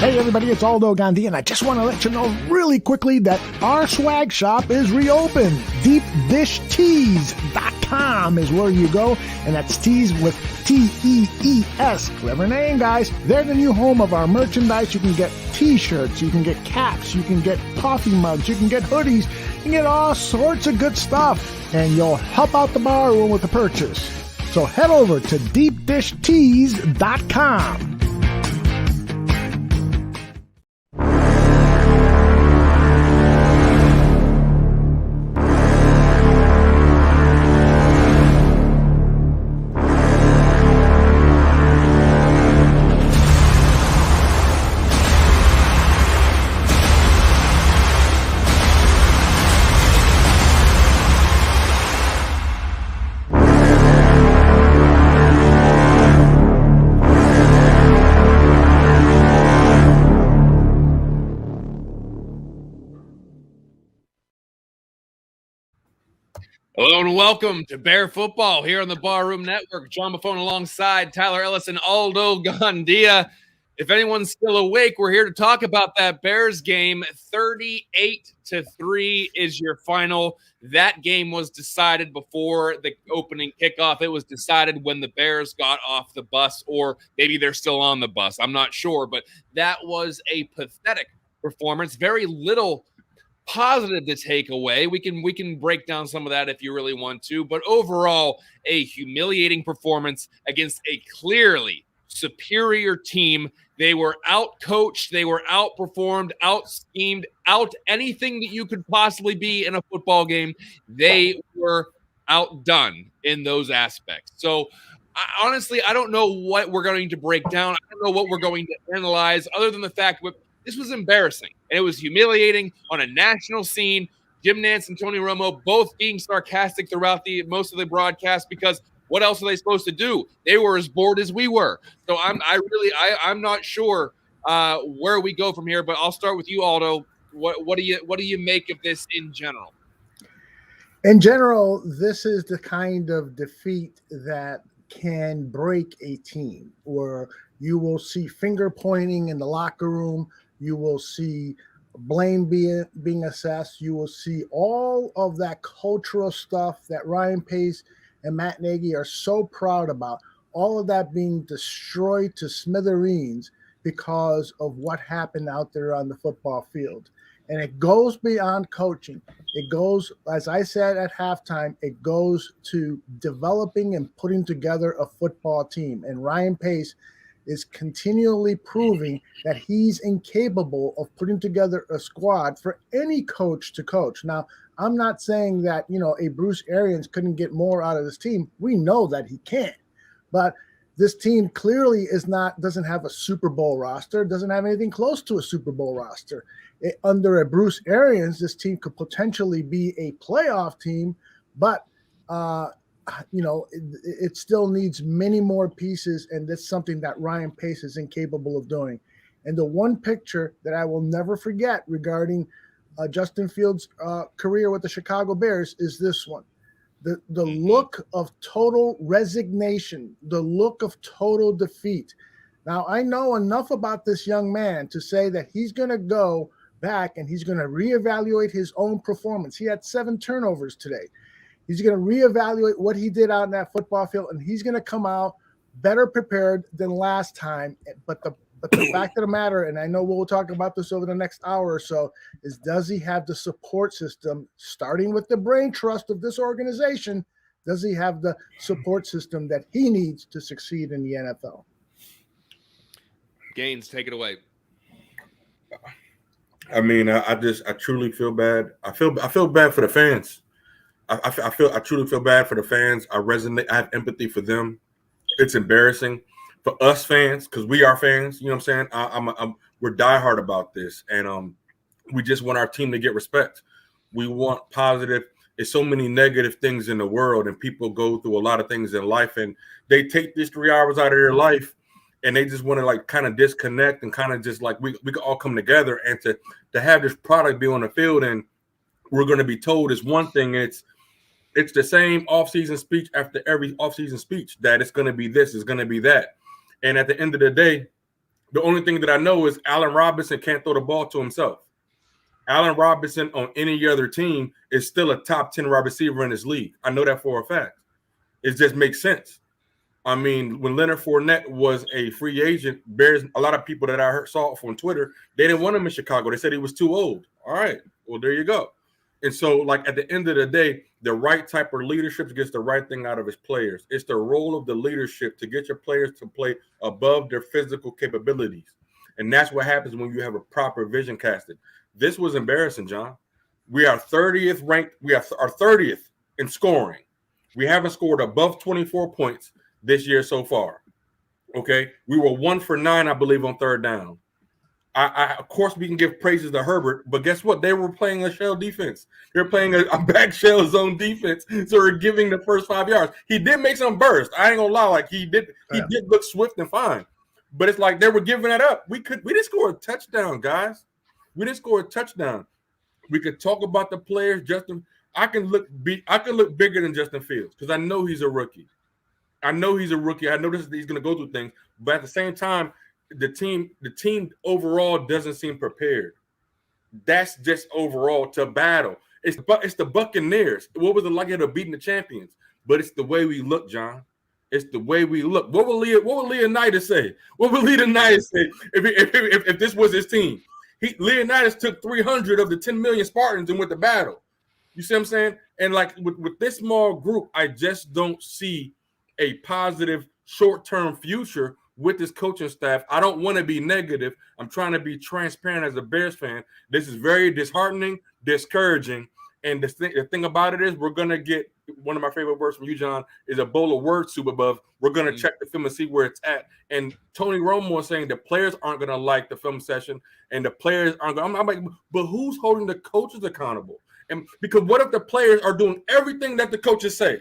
Hey everybody, it's Aldo Gandia, and I just want to let you know really quickly that our swag shop is reopened. DeepDishTees.com is where you go, and that's tees with T-E-E-S. Clever name, guys. They're the new home of our merchandise. You can get t-shirts, you can get caps, you can get coffee mugs, you can get hoodies, you can get all sorts of good stuff, and you'll help out the bar room with the purchase. So head over to DeepDishTees.com. Hello and welcome to Bear Football here on the Barroom Network. John Buffone alongside Tyler Ellis and Aldo Gandia. If anyone's still awake, we're here to talk about that Bears game. 38-3 is your final. That game was decided before the opening kickoff. It was decided when the Bears got off the bus, or maybe they're still on the bus. I'm not sure, but that was a pathetic performance. Very little positive to take away. We can break down some of that if you really want to, but overall, a humiliating performance against a clearly superior team. They were out-coached, they were outperformed, out-schemed, out anything that you could possibly be in a football game. They were outdone in those aspects. So honestly, I don't know what we're going to break down. I don't know what we're going to analyze other than the fact that this was embarrassing, and it was humiliating on a national scene. Jim Nantz and Tony Romo both being sarcastic throughout most of the broadcast, because what else are they supposed to do? They were as bored as we were. So I'm not sure where we go from here. But I'll start with you, Aldo. What do you make of this in general? In general, this is the kind of defeat that can break a team, where you will see finger pointing in the locker room. You will see blame being assessed. You will see all of that cultural stuff that Ryan Pace and Matt Nagy are so proud about, all of that being destroyed to smithereens because of what happened out there on the football field. And it goes beyond coaching. It goes, as I said at halftime, it goes to developing and putting together a football team. And Ryan Pace is continually proving that he's incapable of putting together a squad for any coach to coach. Now, I'm not saying that, a Bruce Arians couldn't get more out of this team. We know that he can. But this team clearly doesn't have a Super Bowl roster, doesn't have anything close to a Super Bowl roster. Under a Bruce Arians, this team could potentially be a playoff team, but it still needs many more pieces, and that's something that Ryan Pace is incapable of doing. And the one picture that I will never forget regarding Justin Fields' career with the Chicago Bears is this one. The look of total resignation, the look of total defeat. Now, I know enough about this young man to say that he's going to go back and he's going to reevaluate his own performance. He had 7 turnovers today. He's going to reevaluate what he did out in that football field, and he's going to come out better prepared than last time. But the fact of the matter, and I know we'll talk about this over the next hour or so, is does he have the support system, starting with the brain trust of this organization? Does he have the support system that he needs to succeed in the NFL? Gaines, take it away. I mean, I truly feel bad. I feel bad for the fans. I truly feel bad for the fans. I have empathy for them. It's embarrassing for us fans, because we are fans. You know what I'm saying? We're diehard about this, and we just want our team to get respect. We want positive. There's so many negative things in the world, and people go through a lot of things in life, and they take these 3 hours out of their life, and they just want to kind of disconnect and kind of just we can all come together, and to have this product be on the field, and we're going to be told is one thing. It's the same offseason speech after every offseason speech that it's going to be this, it's going to be that. And at the end of the day, The only thing that I know is Allen Robinson can't throw the ball to himself. Allen Robinson on any other team is still a top 10 wide receiver in this league. I know that for a fact. It just makes sense. I mean, when Leonard Fournette was a free agent, Bears, a lot of people that I saw from Twitter, they didn't want him in Chicago. They said he was too old. All right, well, there you go. And so, like, at the end of the day, the right type of leadership gets the right thing out of his players. It's the role of the leadership to get your players to play above their physical capabilities. And that's what happens when you have a proper vision casted. This was embarrassing, John. We are 30th ranked. We are 30th in scoring. We haven't scored above 24 points this year so far. Okay. We were 1 for 9, I believe, on third down. Of course, we can give praises to Herbert, but guess what? They were playing a shell defense. They're playing a back shell zone defense, so we're giving the first 5 yards. He did make some bursts. I ain't gonna lie, like he did look swift and fine, but it's like they were giving that up. We didn't score a touchdown, guys. We didn't score a touchdown. We could talk about the players. Justin, I can look bigger than Justin Fields because I know he's a rookie. I know he's going to go through things, but at the same time, the team overall doesn't seem prepared. That's just overall to battle. It's the Buccaneers. What was it like of beating the champions? But it's the way we look, John. It's the way we look. What will Leonidas say? What would Leonidas say if this was his team? Leonidas took 300 of the 10 million Spartans and went to battle. You see what I'm saying? And like with this small group, I just don't see a positive short-term future with this coaching staff. I don't want to be negative. I'm trying to be transparent as a Bears fan. This is very disheartening, discouraging. And the thing about it is we're going to get one of my favorite words from you, John, is a bowl of word soup above. We're going to check the film and see where it's at. And Tony Romo was saying the players aren't going to like the film session and the players aren't going to. I'm like, but who's holding the coaches accountable? And because what if the players are doing everything that the coaches say?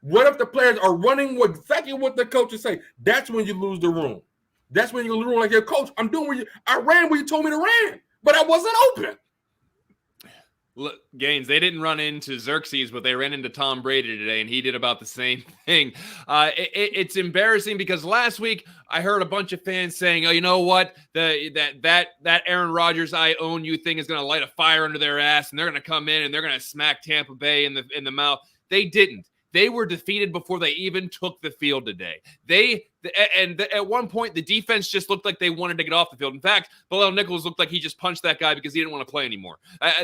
What if the players are running exactly what the coaches say? That's when you lose the room. That's when you lose the room. Like, your coach, I ran where you told me to run, but I wasn't open. Look, Gaines, they didn't run into Xerxes, but they ran into Tom Brady today, and he did about the same thing. It's embarrassing because last week I heard a bunch of fans saying, "Oh, you know what? That Aaron Rodgers I own you thing is going to light a fire under their ass, and they're going to come in and they're going to smack Tampa Bay in the mouth." They didn't. They were defeated before they even took the field today. At one point, the defense just looked like they wanted to get off the field. In fact, Bilal Nichols looked like he just punched that guy because he didn't want to play anymore.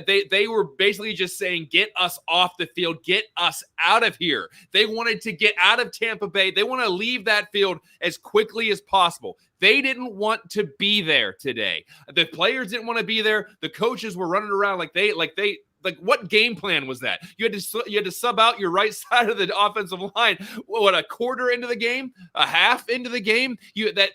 They were basically just saying, get us off the field, get us out of here. They wanted to get out of Tampa Bay. They want to leave that field as quickly as possible. They didn't want to be there today. The players didn't want to be there. The coaches were running around like what game plan was that? You had to sub out your right side of the offensive line. What, a quarter into the game, a half into the game?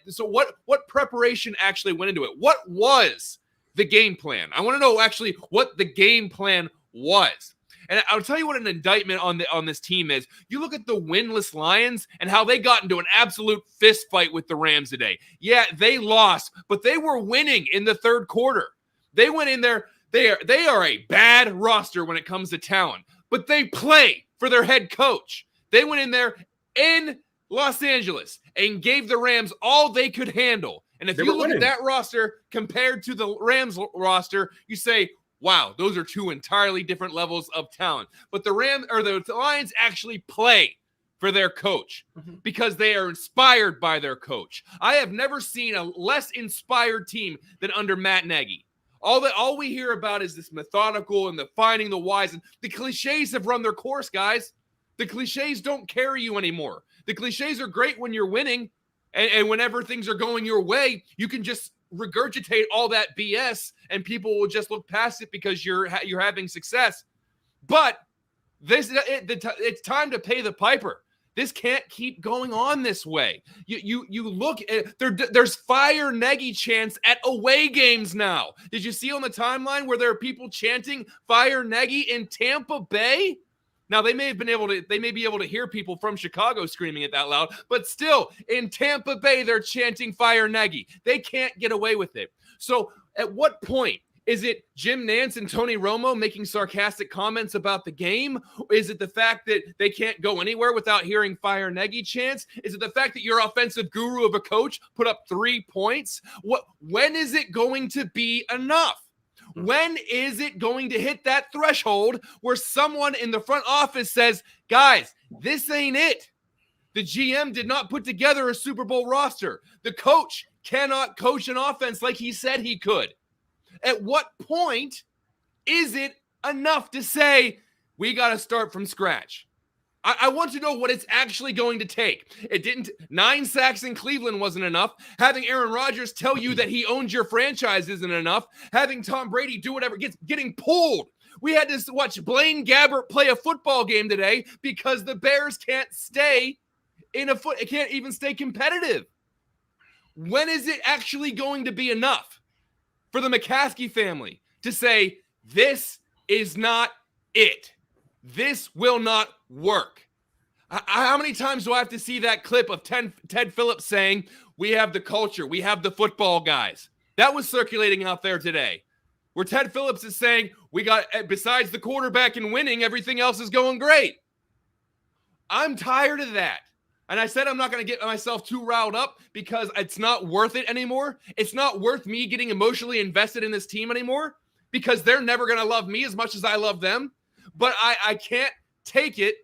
So what preparation actually went into it? What was the game plan? I want to know actually what the game plan was. And I'll tell you what an indictment on this team is. You look at the winless Lions and how they got into an absolute fist fight with the Rams today. Yeah, they lost, but they were winning in the third quarter. They went in there. They are a bad roster when it comes to talent, but they play for their head coach. They went in there in Los Angeles and gave the Rams all they could handle. And if you look at that roster compared to the Rams roster, you say, wow, those are two entirely different levels of talent. But the Lions actually play for their coach because they are inspired by their coach. I have never seen a less inspired team than under Matt Nagy. All we hear about is this methodical and the finding the whys. And the cliches have run their course, guys. The cliches don't carry you anymore. The cliches are great when you're winning. And whenever things are going your way, you can just regurgitate all that BS and people will just look past it because you're having success. But it's time to pay the piper. This can't keep going on this way. You look at there's fire Nagy chants at away games now. Did you see on the timeline where there are people chanting fire Nagy in Tampa Bay? Now they may be able to hear people from Chicago screaming it that loud, but still in Tampa Bay they're chanting fire Nagy. They can't get away with it. So at what point Is it Jim Nantz and Tony Romo making sarcastic comments about the game? Is it the fact that they can't go anywhere without hearing fire Nagy chants? Is it the fact that your offensive guru of a coach put up 3 points? When is it going to be enough? When is it going to hit that threshold where someone in the front office says, guys, this ain't it? The GM did not put together a Super Bowl roster. The coach cannot coach an offense like he said he could. At what point is it enough to say, we got to start from scratch? I want to know what it's actually going to take. 9 sacks in Cleveland wasn't enough. Having Aaron Rodgers tell you that he owns your franchise isn't enough. Having Tom Brady do whatever, getting pulled. We had to watch Blaine Gabbert play a football game today because the Bears can't even stay competitive. When is it actually going to be enough for the McCaskey family to say, this is not it? This will not work. How many times do I have to see that clip of Ted Phillips saying, we have the culture, we have the football guys? That was circulating out there today, where Ted Phillips is saying, besides the quarterback and winning, everything else is going great. I'm tired of that. And I said I'm not going to get myself too riled up because it's not worth it anymore. It's not worth me getting emotionally invested in this team anymore because they're never going to love me as much as I love them. But I can't take it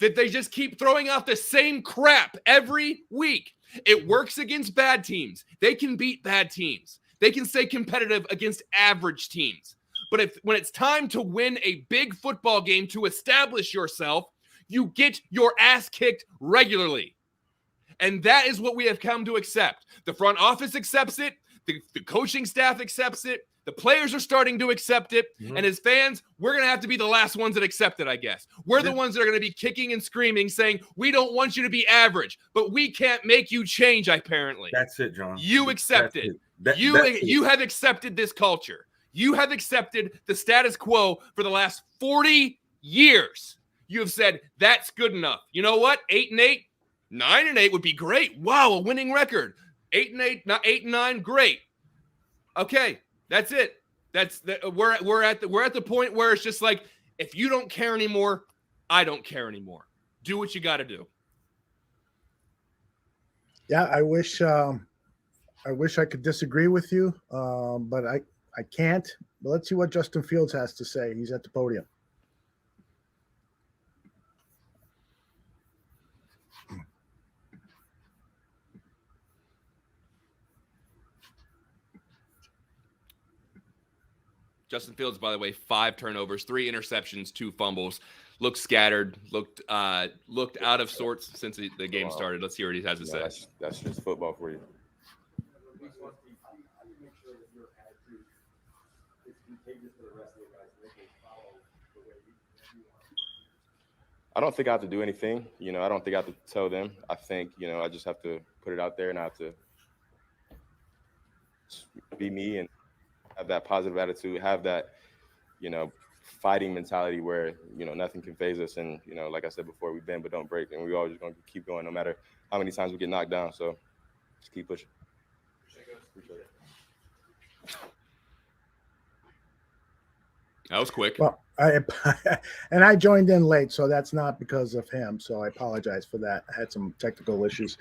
that they just keep throwing out the same crap every week. It works against bad teams. They can beat bad teams. They can stay competitive against average teams. But when it's time to win a big football game to establish yourself, you get your ass kicked regularly. And that is what we have come to accept. The front office accepts it. The coaching staff accepts it. The players are starting to accept it. Mm-hmm. And as fans, we're going to have to be the last ones that accept it, I guess. We're the ones that are going to be kicking and screaming, saying, we don't want you to be average, but we can't make you change, apparently. That's it, John. You accept it. You have accepted this culture. You have accepted the status quo for the last 40 years. You have said, that's good enough. You know what? 8-8, 9-8 would be great. Wow, a winning record. 8-8, not 8-9, great. Okay. That's it. We're at the point where it's just like, if you don't care anymore, I don't care anymore. Do what you got to do. Yeah, I wish I could disagree with you, but I can't. But let's see what Justin Fields has to say. He's at the podium. Justin Fields, by the way, 5 turnovers, 3 interceptions, 2 fumbles. Looked scattered, looked out of sorts since the game started. Let's hear what he has to say. That's just football for you. I don't think I have to do anything. I don't think I have to tell them. I think, I just have to put it out there and I have to be me and have that positive attitude, have that, fighting mentality where, nothing can phase us. And, like I said before, we bend but don't break. And we're always going to keep going no matter how many times we get knocked down. So just keep pushing. Appreciate it. That was quick. Well, I joined in late, so that's not because of him. So I apologize for that. I had some technical issues.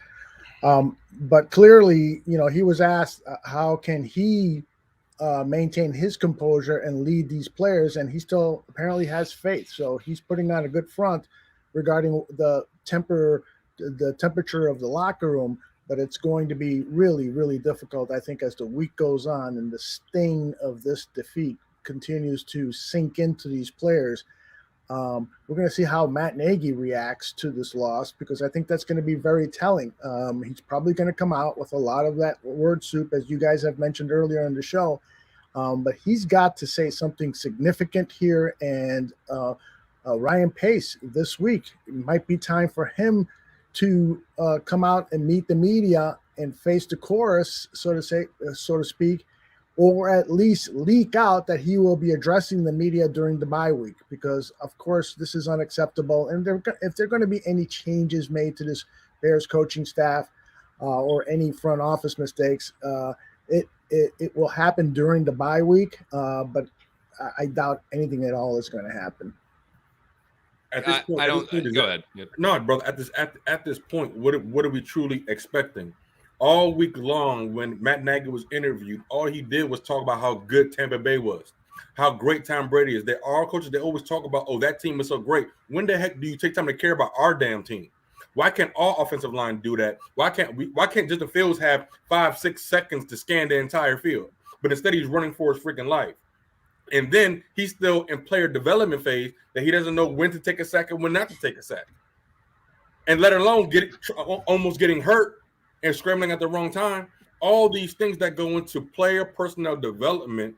But clearly, he was asked how can he maintain his composure and lead these players, and he still apparently has faith. So he's putting on a good front regarding the temperature of the locker room, but it's going to be really, really difficult, I think, as the week goes on and the sting of this defeat continues to sink into these players. We're going to see how Matt Nagy reacts to this loss, because I think that's going to be very telling. He's probably going to come out with a lot of that word soup, as you guys have mentioned earlier in the show. But he's got to say something significant here. And Ryan Pace this week, it might be time for him to come out and meet the media and face the chorus, so to speak, or at least leak out that he will be addressing the media during the bye week, because, of course, this is unacceptable. And if there are going to be any changes made to this Bears coaching staff or any front office mistakes, It will happen during the bye week, but I doubt anything at all is going to happen. At this point, I don't. Go ahead. No, brother. At this point, what are we truly expecting? All week long, when Matt Nagy was interviewed, all he did was talk about how good Tampa Bay was, how great Tom Brady is. They all coaches. They always talk about, oh, that team is so great. When the heck do you take time to care about our damn team? Why can't all offensive line do that? Why can't Justin Fields have 5-6 seconds to scan the entire field? But instead, he's running for his freaking life. And then he's still in player development phase that he doesn't know when to take a sack and when not to take a sack. And let alone almost getting hurt and scrambling at the wrong time. All these things that go into player personnel development.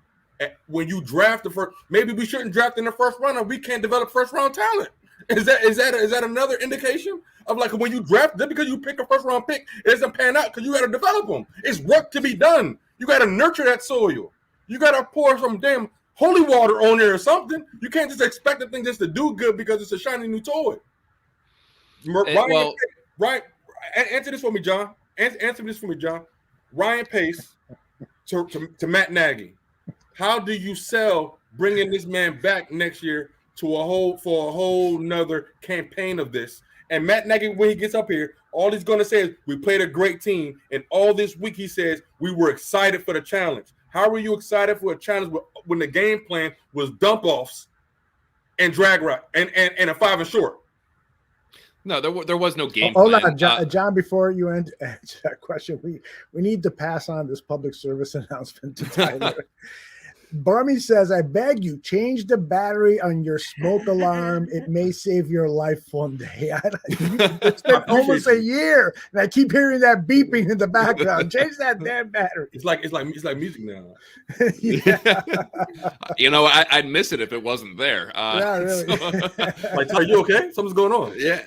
When you draft the first, maybe we shouldn't draft in the first round, or we can't develop first round talent. Is that another indication of like when you draft, just because you pick a first round pick, it doesn't pan out because you got to develop them. It's work to be done. You got to nurture that soil. You got to pour some damn holy water on there or something. You can't just expect the thing just to do good because it's a shiny new toy. Right? Answer this for me, John. Answer this for me, John. Ryan Pace to Matt Nagy. How do you sell bringing this man back next year for a whole nother campaign of this? And Matt Nagy, when he gets up here, all he's going to say is, we played a great team. And all this week he says, we were excited for the challenge. How were you excited for a challenge when the game plan was dump-offs and drag route and a 5 and short? No, there was no game plan. Hold on, John, before you answer that question, we need to pass on this public service announcement to Tyler. Barmy says, I beg you, change the battery on your smoke alarm. It may save your life one day. It's been almost a year, and I keep hearing that beeping in the background. Change that damn battery. It's like music now. You know, I'd miss it if it wasn't there. Yeah, really. Like, are you okay? Something's going on. Yeah.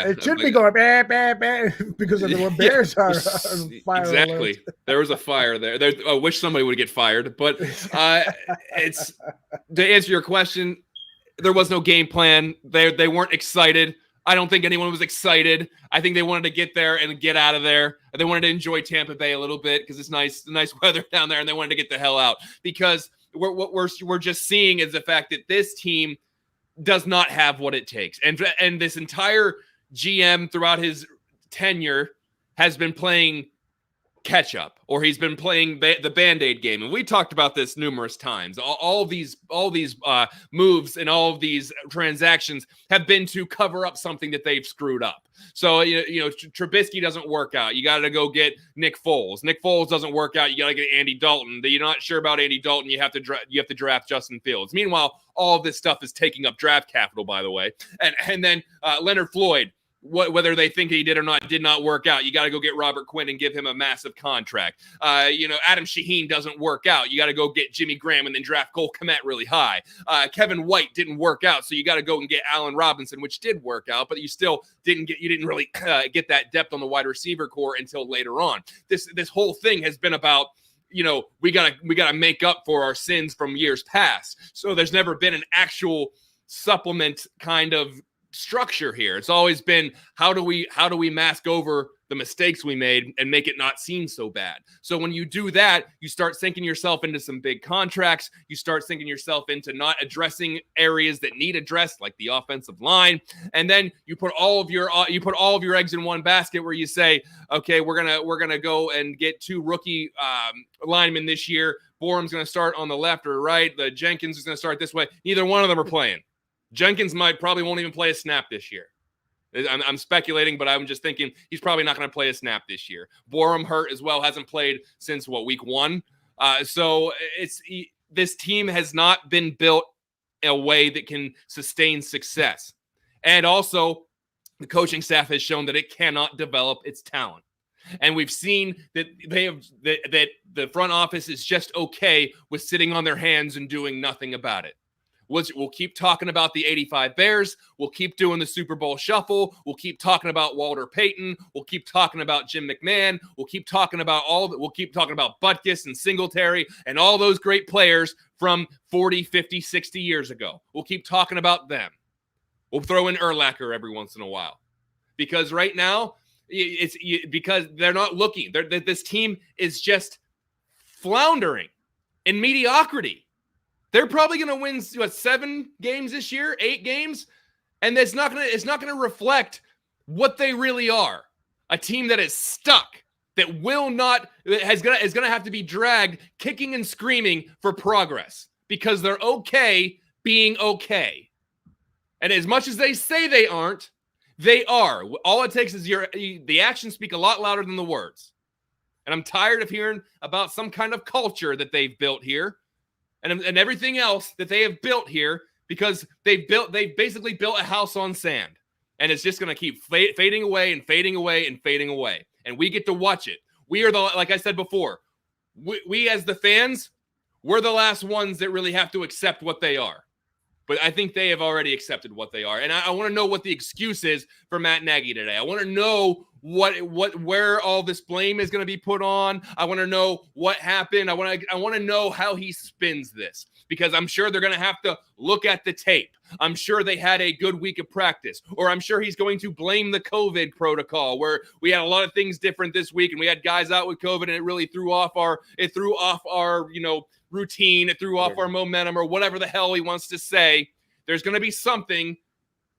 It should be going bah, bah, bah, because of the bears are fire. Exactly. Alert. There was a fire there. I wish somebody would get fired, but it's to answer your question, there was no game plan. They weren't excited. I don't think anyone was excited. I think they wanted to get there and get out of there. They wanted to enjoy Tampa Bay a little bit because it's nice weather down there, and they wanted to get the hell out. Because what we're just seeing is the fact that this team does not have what it takes, and this entire GM throughout his tenure has been playing catch up, or he's been playing the Band-Aid game. And we talked about this numerous times. All these moves and all of these transactions have been to cover up something that they've screwed up. So, Trubisky doesn't work out. You got to go get Nick Foles. Nick Foles doesn't work out. You got to get Andy Dalton. You're not sure about Andy Dalton. You have to draft Justin Fields. Meanwhile, all of this stuff is taking up draft capital, by the way. And then Leonard Floyd, whether they think he did or not, did not work out. You got to go get Robert Quinn and give him a massive contract. Adam Shaheen doesn't work out. You got to go get Jimmy Graham and then draft Cole Kmet really high. Kevin White didn't work out, so you got to go and get Allen Robinson, which did work out, but you still didn't really get that depth on the wide receiver core until later on. This whole thing has been about, we gotta make up for our sins from years past. So there's never been an actual supplement kind of structure here. It's always been, how do we mask over the mistakes we made and make it not seem so bad? So when you do that, you start sinking yourself into some big contracts. You start sinking yourself into not addressing areas that need addressed, like the offensive line. And then you put all of your eggs in one basket, where you say, okay, we're gonna go and get 2 rookie linemen this year. Borum's gonna start on the left or right. The Jenkins is gonna start this way. Neither one of them are playing. Jenkins probably won't even play a snap this year. I'm speculating, but I'm just thinking he's probably not going to play a snap this year. Borum hurt as well, hasn't played since week 1. So this team has not been built in a way that can sustain success. And also, the coaching staff has shown that it cannot develop its talent. And we've seen that that the front office is just okay with sitting on their hands and doing nothing about it. We'll keep talking about the 85 Bears. We'll keep doing the Super Bowl shuffle. We'll keep talking about Walter Payton. We'll keep talking about Jim McMahon. We'll keep talking about We'll keep talking about Butkus and Singletary and all those great players from 40, 50, 60 years ago. We'll keep talking about them. We'll throw in Urlacher every once in a while, because right now because they're not looking. This team is just floundering in mediocrity. They're probably going to win 7 games this year, 8 games, and it's not going to reflect what they really are. A team that is stuck, that is going to have to be dragged kicking and screaming for progress because they're okay being okay. And as much as they say they aren't, they are. All it takes is the actions speak a lot louder than the words. And I'm tired of hearing about some kind of culture that they've built here and everything else that they have built here, because they basically built a house on sand. And it's just going to keep fading away and fading away and fading away. And we get to watch it. We are like I said before, we as the fans, we're the last ones that really have to accept what they are. But I think they have already accepted what they are. And I want to know what the excuse is for Matt Nagy today. I want to know where all this blame is going to be put on. I want to know what happened. I want to know how he spins this, because I'm sure they're going to have to look at the tape. I'm sure they had a good week of practice, or I'm sure he's going to blame the COVID protocol, where we had a lot of things different this week and we had guys out with COVID and it really threw off our routine, it threw off our momentum, or whatever the hell he wants to say. There's going to be something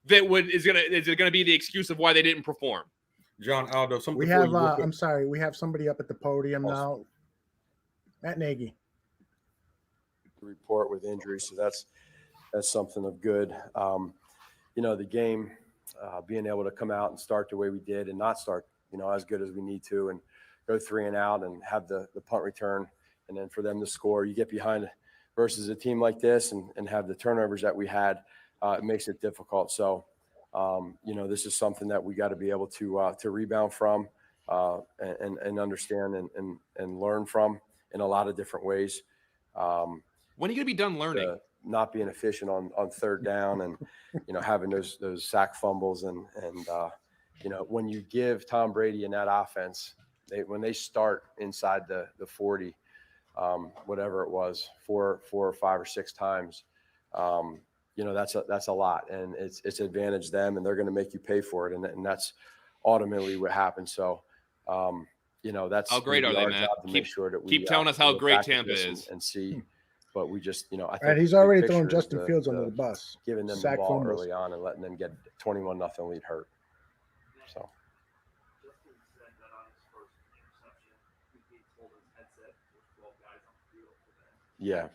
that is going to be the excuse of why they didn't perform. John, Aldo, something we have. I'm sorry, we have somebody up at the podium now. Matt Nagy. Report with injury, so that's something of good. The game, being able to come out and start the way we did, and not start as good as we need to, and go 3 and out, and have the punt return, and then for them to score. You get behind versus a team like this, and have the turnovers that we had, it makes it difficult. So this is something that we got to be able to rebound from, and understand and learn from in a lot of different ways. When are you going to be done learning? Not being efficient on 3rd down, and having those sack fumbles, and when you give Tom Brady in that offense, when they start inside the 40, whatever it was, 4 or 5 or 6 times, that's a lot, and it's advantage them, and they're going to make you pay for it, and that's ultimately what happens. So that's how great are they, Matt? Keep telling us how great Tampa is, and see. But we just, I think right, he's already throwing Justin Fields under the bus, giving them the ball early on and letting them get 21-0 lead hurt. So. Yeah.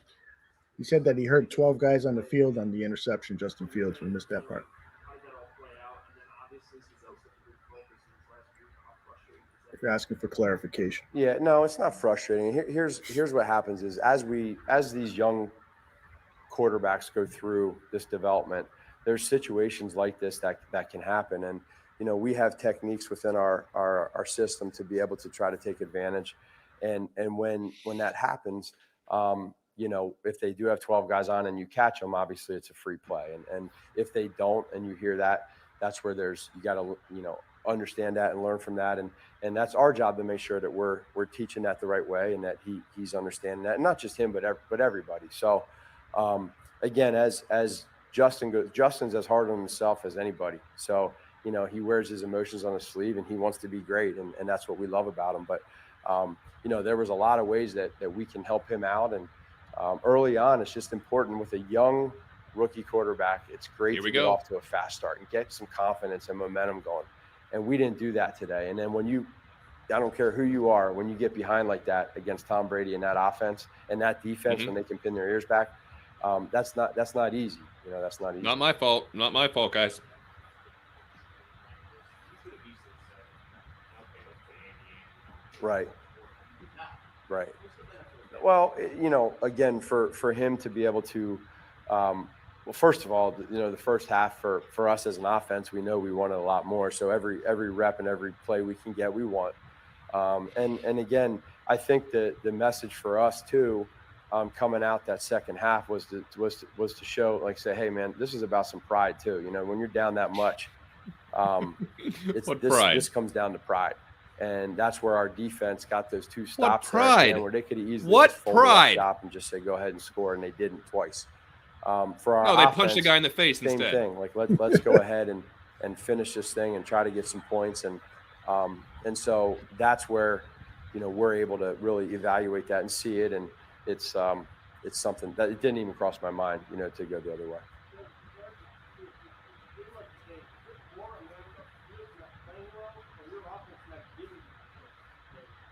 He said that he heard 12 guys on the field on the interception. Justin Fields, we missed that part. If you're asking for clarification. Yeah, no, it's not frustrating. Here's what happens is as these young quarterbacks go through this development, there's situations like this that can happen. And, we have techniques within our system to be able to try to take advantage. And when that happens, if they do have 12 guys on and you catch them, obviously it's a free play. And if they don't, and you hear that, that's where you got to, understand that and learn from that. And that's our job to make sure that we're teaching that the right way, and that he's understanding that, and not just him, but everybody. So again, as Justin goes, Justin's as hard on himself as anybody. So, he wears his emotions on his sleeve, and he wants to be great. And that's what we love about him. But, there was a lot of ways that we can help him out. And early on, it's just important with a young rookie quarterback. It's great to get off to a fast start and get some confidence and momentum going. And we didn't do that today. And then I don't care who you are, when you get behind like that against Tom Brady and that offense and that defense, when they can pin their ears back, that's not easy. That's not easy. Not my fault. Not my fault, guys. Right. Well, again, for him to be able to, well, first of all, the first half for us as an offense, we know we wanted a lot more. So every rep and every play we can get, we want. And again, I think the message for us too, coming out that second half was to show, say, hey man, this is about some pride too. When you're down that much, this comes down to pride. And that's where our defense got those 2 stops where they could have easily stop and just say, go ahead and score. And they didn't twice. For our they punched the guy in the face same instead. Thing. Let's go ahead and finish this thing and try to get some points. And so that's where, we're able to really evaluate that and see it, and it's something that it didn't even cross my mind, to go the other way.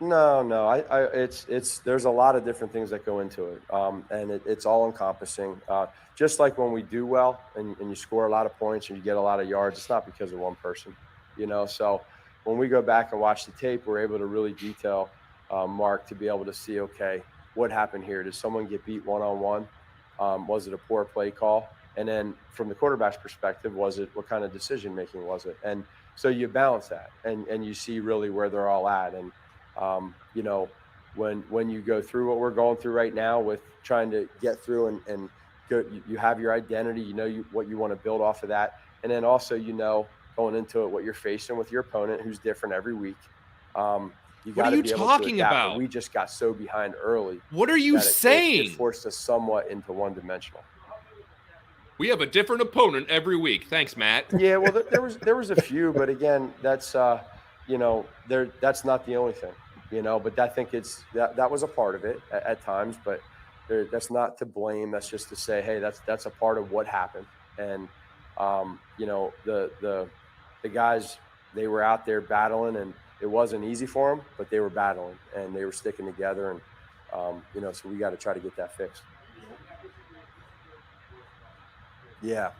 No. It's there's a lot of different things that go into it, and it's all encompassing. Just like when we do well and you score a lot of points and you get a lot of yards, it's not because of one person, So when we go back and watch the tape, we're able to really detail, Mark, to be able to see, okay, what happened here? Did someone get beat one-on-one? Was it a poor play call? And then from the quarterback's perspective, what kind of decision making was it? And so you balance that, and you see really where they're all at. And when you go through what we're going through right now with trying to get through and go, you have your identity, what you want to build off of that. And then also, going into it, what you're facing with your opponent, who's different every week. You got to be able to adapt. About? We just got so behind early. What are you saying? It forced us somewhat into one-dimensional. We have a different opponent every week. Thanks, Matt. Yeah, well, there was a few, but again, that's that's not the only thing. But I think that was a part of it at times, but that's not to blame. That's just to say, hey, that's a part of what happened. And, the guys, they were out there battling, and it wasn't easy for them, but they were battling and they were sticking together. And, so we got to try to get that fixed. Yeah.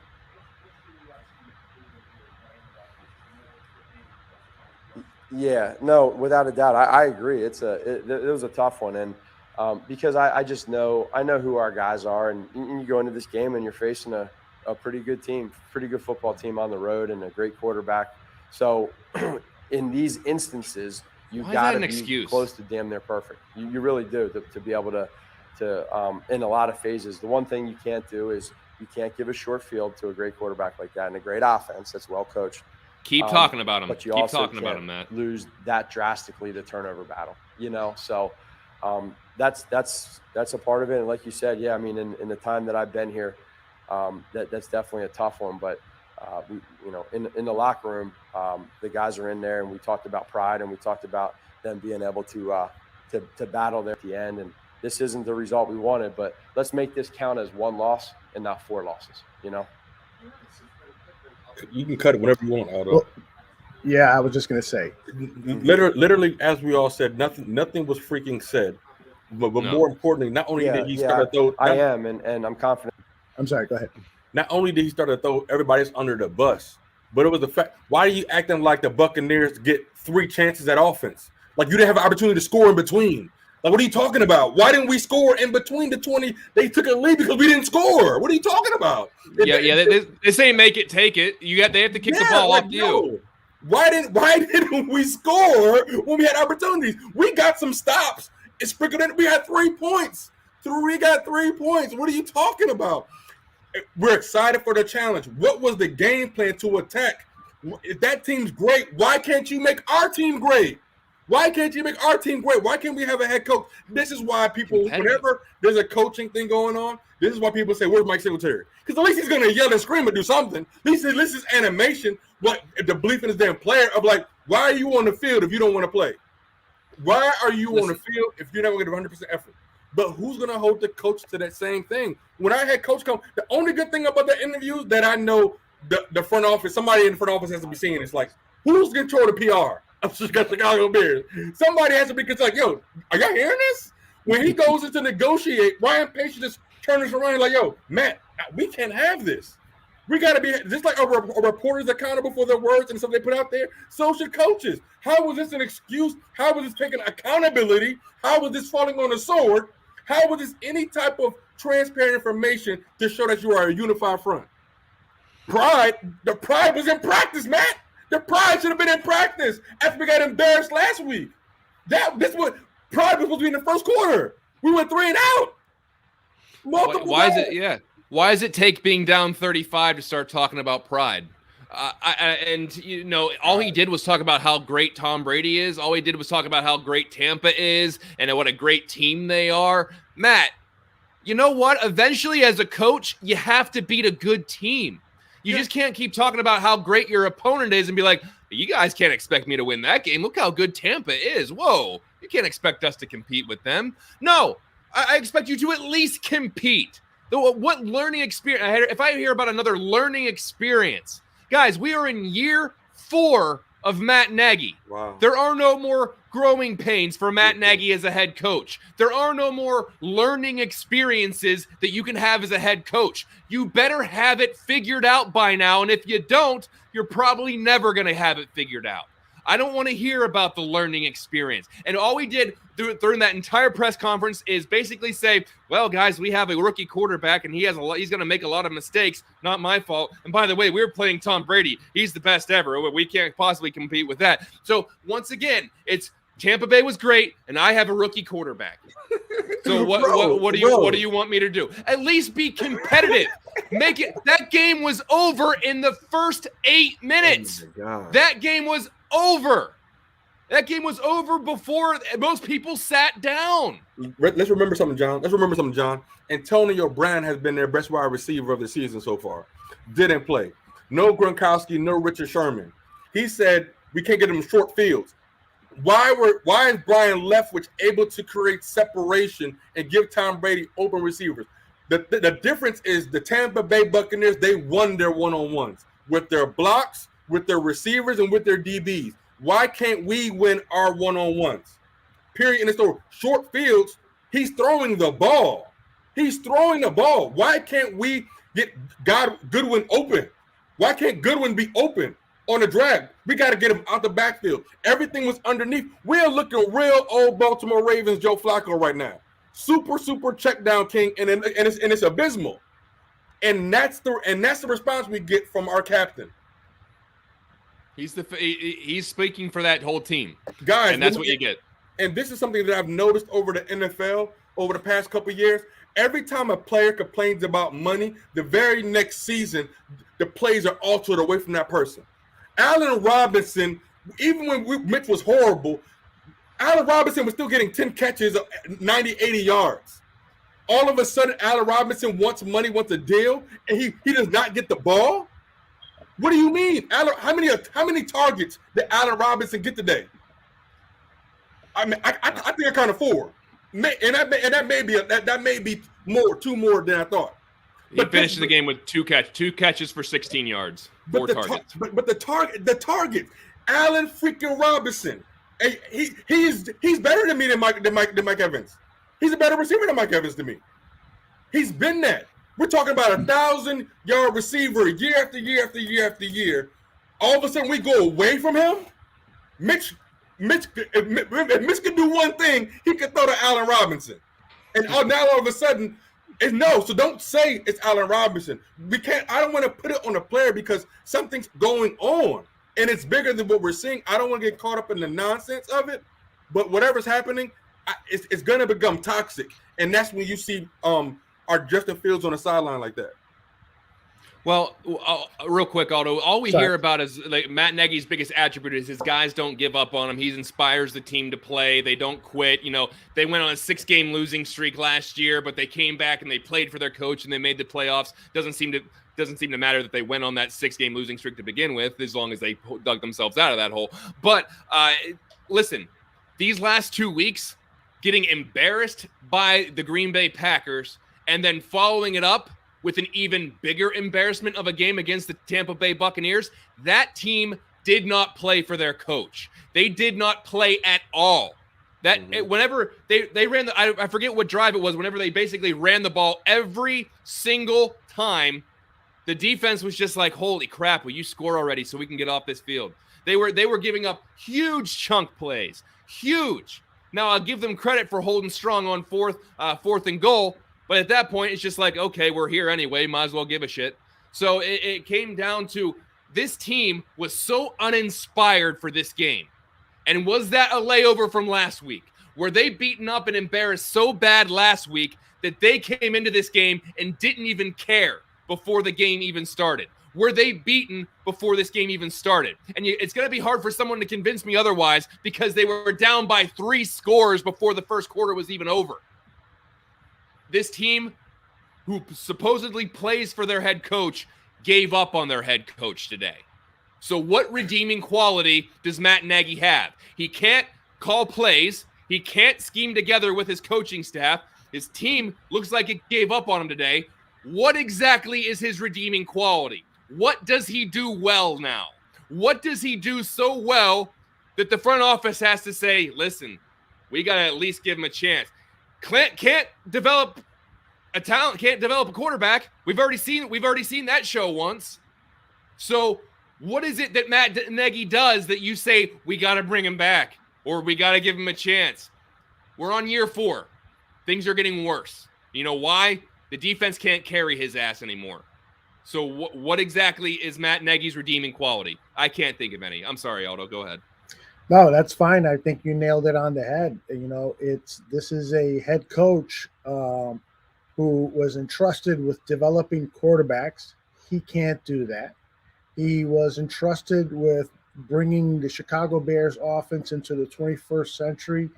Yeah, no, without a doubt. I agree. It was a tough one. And because I just know who our guys are, and you go into this game and you're facing a pretty good team, pretty good football team on the road, and a great quarterback. So in these instances, you got to be close to damn near perfect. You really do to be able to in a lot of phases. The one thing you can't do is you can't give a short field to a great quarterback like that and a great offense that's well coached. Keep talking about him. But you Keep also talking about him, Matt. Lose that drastically to turnover battle, So that's a part of it. And like you said, yeah, I mean, in the time that I've been here, that's definitely a tough one. But in the locker room, the guys are in there, and we talked about pride, and we talked about them being able to battle there at the end. And this isn't the result we wanted, but let's make this count as one loss and not 4 losses. You can cut it whenever you want, Aldo. Well, yeah, I was just gonna say. Literally, as we all said, nothing was freaking said. But more importantly, not only did he start to throw, and I'm confident. I'm sorry. Go ahead. Not only did he start to throw everybody else under the bus, but it was the fact. Why are you acting like the Buccaneers get 3 chances at offense? Like you didn't have an opportunity to score in between. Like, what are you talking about? Why didn't we score in between the 20? They took a lead because we didn't score. What are you talking about? This ain't make it, take it. They have to kick the ball off you. Why didn't we score when we had opportunities? We got some stops. It's sprinkled in. We had 3 points. We got 3 points. What are you talking about? We're excited for the challenge. What was the game plan to attack? If that team's great, why can't you make our team great? Why can't you make our team great? Why can't we have a head coach? This is why people, whenever there's a coaching thing going on, this is why people say, where's Mike Singletary? Because at least he's going to yell and scream and do something. At least this is animation. But the belief in his damn player of like, why are you on the field if you don't want to play? Why are you on the field if you're not going to give 100% effort? But who's going to hold the coach to that same thing? When I had coach come, the only good thing about the interviews that I know the front office, somebody in the front office has to be seeing is like, who's in control of the PR? I'm just got Chicago Bears. Somebody has to be like, yo, are y'all hearing this? When he goes in to negotiate, Ryan Pace just turns around like, yo, Matt, we can't have this. We got to be just like a reporter's accountable for their words and stuff they put out there. So should coaches. How was this an excuse? How was this taking accountability? How was this falling on a sword? How was this any type of transparent information to show that you are a unified front? The pride was in practice, Matt. The pride should have been in practice after we got embarrassed last week. This what pride was supposed to be in the first quarter. We went 3 and out. Why does it take being down 35 to start talking about pride? All he did was talk about how great Tom Brady is. All he did was talk about how great Tampa is and what a great team they are. Matt, you know what? Eventually, as a coach, you have to beat a good team. You just can't keep talking about how great your opponent is and be like, You guys can't expect me to win that game. Look how good Tampa is. Whoa, you can't expect us to compete with them. No, I expect you to at least compete. What learning experience? If I hear about another learning experience, guys, we are in year 4 of Matt Nagy. Wow. There are no more growing pains for Matt Nagy as a head coach. There are no more learning experiences that you can have as a head coach. You better have it figured out by now. And if you don't, you're probably never going to have it figured out. I don't want to hear about the learning experience. And all we did during that entire press conference is basically say, well, guys, we have a rookie quarterback and he's going to make a lot of mistakes. Not my fault. And by the way, we're playing Tom Brady. He's the best ever. We can't possibly compete with that. So once again, it's Tampa Bay was great, and I have a rookie quarterback. So what do you want me to do? At least be competitive. Make it. That game was over in the first 8 minutes. Oh my God. That game was over. That game was over before most people sat down. Let's remember something, John. Antonio Brown has been their best wide receiver of the season so far. Didn't play. No Gronkowski, no Richard Sherman. He said we can't get him short fields. Why is Brian Leftwich able to create separation and give Tom Brady open receivers? The difference is the Tampa Bay Buccaneers, they won their one-on-ones with their blocks, with their receivers, and with their DBs. Why can't we win our one-on-ones? Period. In the story. Short fields, he's throwing the ball. Why can't we get Goodwin open? Why can't Goodwin be open on the drag? We got to get him out the backfield. Everything was underneath. We're looking real old Baltimore Ravens Joe Flacco right now. Super check down king, and it's abysmal. And that's the response we get from our captain. He's speaking for that whole team, guys, and that's what you get. And this is something that I've noticed over the NFL over the past couple of years. Every time a player complains about money, the very next season, the plays are altered away from that person. Allen Robinson, even when Mitch was horrible, Allen Robinson was still getting 10 catches, 90, 80 yards. All of a sudden, Allen Robinson wants money, wants a deal, and he does not get the ball? What do you mean? How many targets did Allen Robinson get today? I mean, I think I counted 4. And that may be two more than I thought. He finished the game with two catches for 16 yards, 4 targets. But the target, Allen freaking Robinson. He's better than me than Mike Evans. He's a better receiver than Mike Evans to me. He's been that. We're talking about 1,000-yard receiver year after year after year after year. All of a sudden, we go away from him. Mitch, if Mitch could do one thing, he could throw to Allen Robinson. And now all of a sudden, it's no. So don't say it's Allen Robinson. We can't. I don't want to put it on a player because something's going on, and it's bigger than what we're seeing. I don't want to get caught up in the nonsense of it. But whatever's happening, it's going to become toxic, and that's when you see our Justin Fields on the sideline like that. Well, real quick, Aldo, all we hear about is like Matt Nagy's biggest attribute is his guys don't give up on him. He inspires the team to play. They don't quit. You know, they went on a 6-game losing streak last year, but they came back and they played for their coach and they made the playoffs. Doesn't seem to matter that they went on that 6-game losing streak to begin with, as long as they dug themselves out of that hole. But listen, these last 2 weeks, getting embarrassed by the Green Bay Packers and then following it up with an even bigger embarrassment of a game against the Tampa Bay Buccaneers, that team did not play for their coach. They did not play at all. Whenever they ran I forget what drive it was, whenever they basically ran the ball every single time, the defense was just like, holy crap, will you score already so we can get off this field? They were giving up huge chunk plays. Huge. Now, I'll give them credit for holding strong on fourth and goal, but at that point, it's just like, okay, we're here anyway. Might as well give a shit. So it came down to this team was so uninspired for this game. And was that a layover from last week? Were they beaten up and embarrassed so bad last week that they came into this game and didn't even care before the game even started? Were they beaten before this game even started? And it's going to be hard for someone to convince me otherwise because they were down by 3 scores before the first quarter was even over. This team, who supposedly plays for their head coach, gave up on their head coach today. So what redeeming quality does Matt Nagy have? He can't call plays. He can't scheme together with his coaching staff. His team looks like it gave up on him today. What exactly is his redeeming quality? What does he do well now? What does he do so well that the front office has to say, listen, we got to at least give him a chance? Clint can't develop a talent, can't develop a quarterback. We've already seen that show once. So what is it that Matt Nagy does that you say, we got to bring him back or we got to give him a chance? We're on year 4. Things are getting worse. You know why? The defense can't carry his ass anymore. So what exactly is Matt Nagy's redeeming quality? I can't think of any. I'm sorry, Aldo. Go ahead. No, that's fine. I think you nailed it on the head. You know, this is a head coach who was entrusted with developing quarterbacks. He can't do that. He was entrusted with bringing the Chicago Bears offense into the 21st century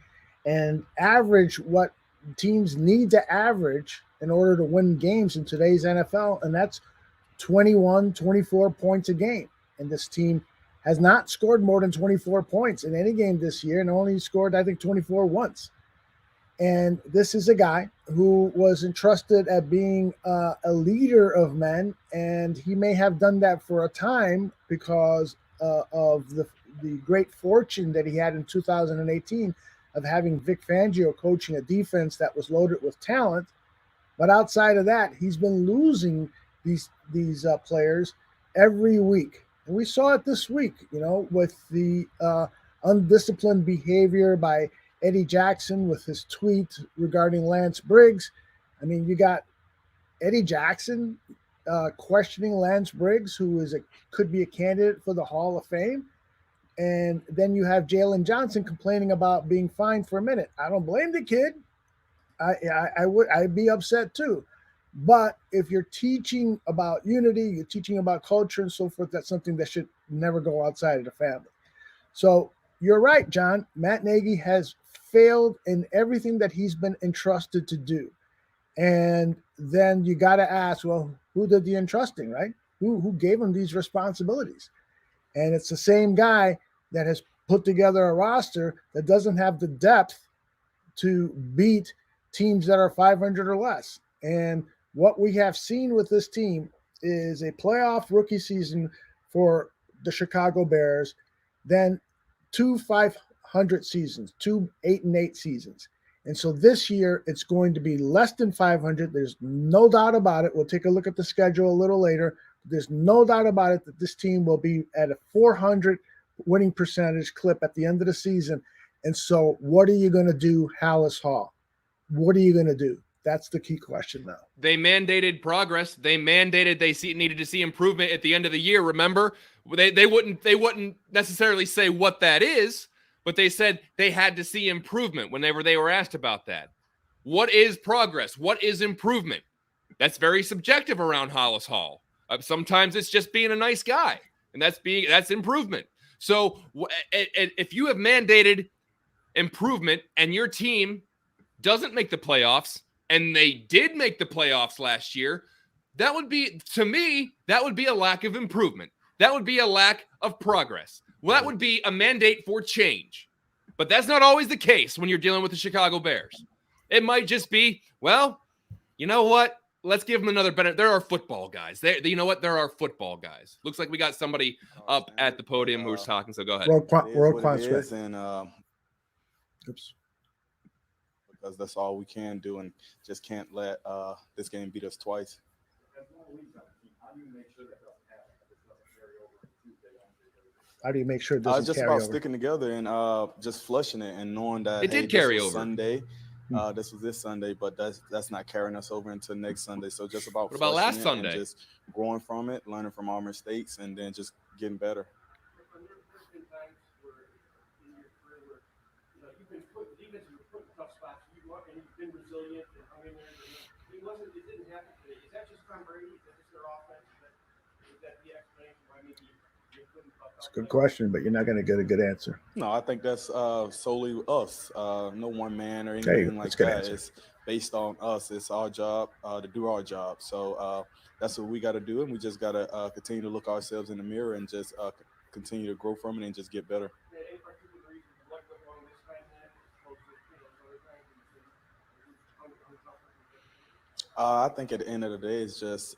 and average what teams need to average in order to win games in today's NFL, and that's 21, 24 points a game. And this team has not scored more than 24 points in any game this year and only scored, I think, 24 once. And this is a guy who was entrusted at being a leader of men, and he may have done that for a time because of the great fortune that he had in 2018 of having Vic Fangio coaching a defense that was loaded with talent. But outside of that, he's been losing these players every week. And we saw it this week, you know, with the undisciplined behavior by Eddie Jackson with his tweet regarding Lance Briggs. I mean, you got Eddie Jackson questioning Lance Briggs, who could be a candidate for the Hall of Fame. And then you have Jalen Johnson complaining about being fined for a minute. I don't blame the kid. I'd be upset too. But if you're teaching about unity, you're teaching about culture and so forth, that's something that should never go outside of the family. So you're right, John. Matt Nagy has failed in everything that he's been entrusted to do. And then you got to ask, well, who did the entrusting, right? Who gave him these responsibilities? And it's the same guy that has put together a roster that doesn't have the depth to beat teams that are 500 or less. And what we have seen with this team is a playoff rookie season for the Chicago Bears, then 2 500 seasons, 2 8-8 seasons. And so this year it's going to be less than 500. There's no doubt about it. We'll take a look at the schedule a little later. There's no doubt about it that this team will be at a 400 winning percentage clip at the end of the season. And so what are you going to do, Hallis Hall? What are you going to do? That's the key question now. They mandated progress. They mandated needed to see improvement at the end of the year. Remember, they wouldn't necessarily say what that is, but they said they had to see improvement whenever they were asked about that. What is progress? What is improvement? That's very subjective around Hollis Hall. Sometimes it's just being a nice guy, and that's improvement. So if you have mandated improvement and your team doesn't make the playoffs, and they did make the playoffs last year, that would be, to me, that would be a lack of improvement. That would be a lack of progress. Well, that would be a mandate for change. But that's not always the case when you're dealing with the Chicago Bears. It might just be, well, you know what? Let's give them another benefit. There are football guys. You know what? There are football guys. Looks like we got somebody up at the podium who's talking, so go ahead. Roquan Smith. And Oops. because that's all we can do, and just can't let this game beat us twice. How do you make sure it doesn't just carry about over? sticking together and just flushing it and knowing that It did carry over. Sunday. This was this Sunday, but that's not carrying us over into next Sunday. So just about What about flushing last it Sunday? and just growing from it, learning from our mistakes, and then just getting better. You've been resilient and hung in there. It didn't happen today. Is that just Tom Brady? Is that just their offense? Is that the explanation why maybe you couldn't fuck up? It's a good question, but you're not going to get a good answer. No, I think that's solely us. No one man or Okay, anything like that's a good that. answer. It's based on us. It's our job to do our job. So that's what we got to do, and we just got to continue to look ourselves in the mirror and just continue to grow from it and just get better. Any particular reason what went wrong this time then, as opposed to, other times I think at the end of the day, it's just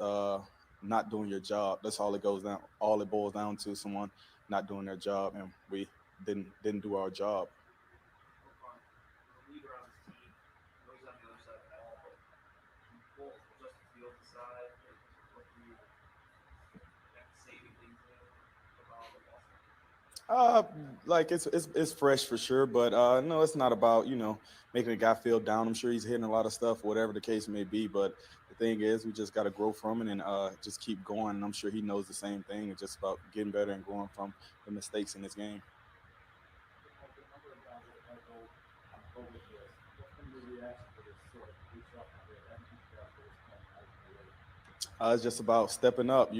not doing your job. That's all it goes down. All it boils down to someone not doing their job, and we didn't do our job. the leader on this team, knows on the other side of the ball, but both Justin Fields aside, what do you saving things about the Boston? Like it's fresh for sure, but no, it's not about making a guy feel down. I'm sure he's hitting a lot of stuff, whatever the case may be. But the thing is, we just got to grow from it and just keep going. And I'm sure he knows the same thing. It's just about getting better and growing from the mistakes in this game. It's just about stepping up,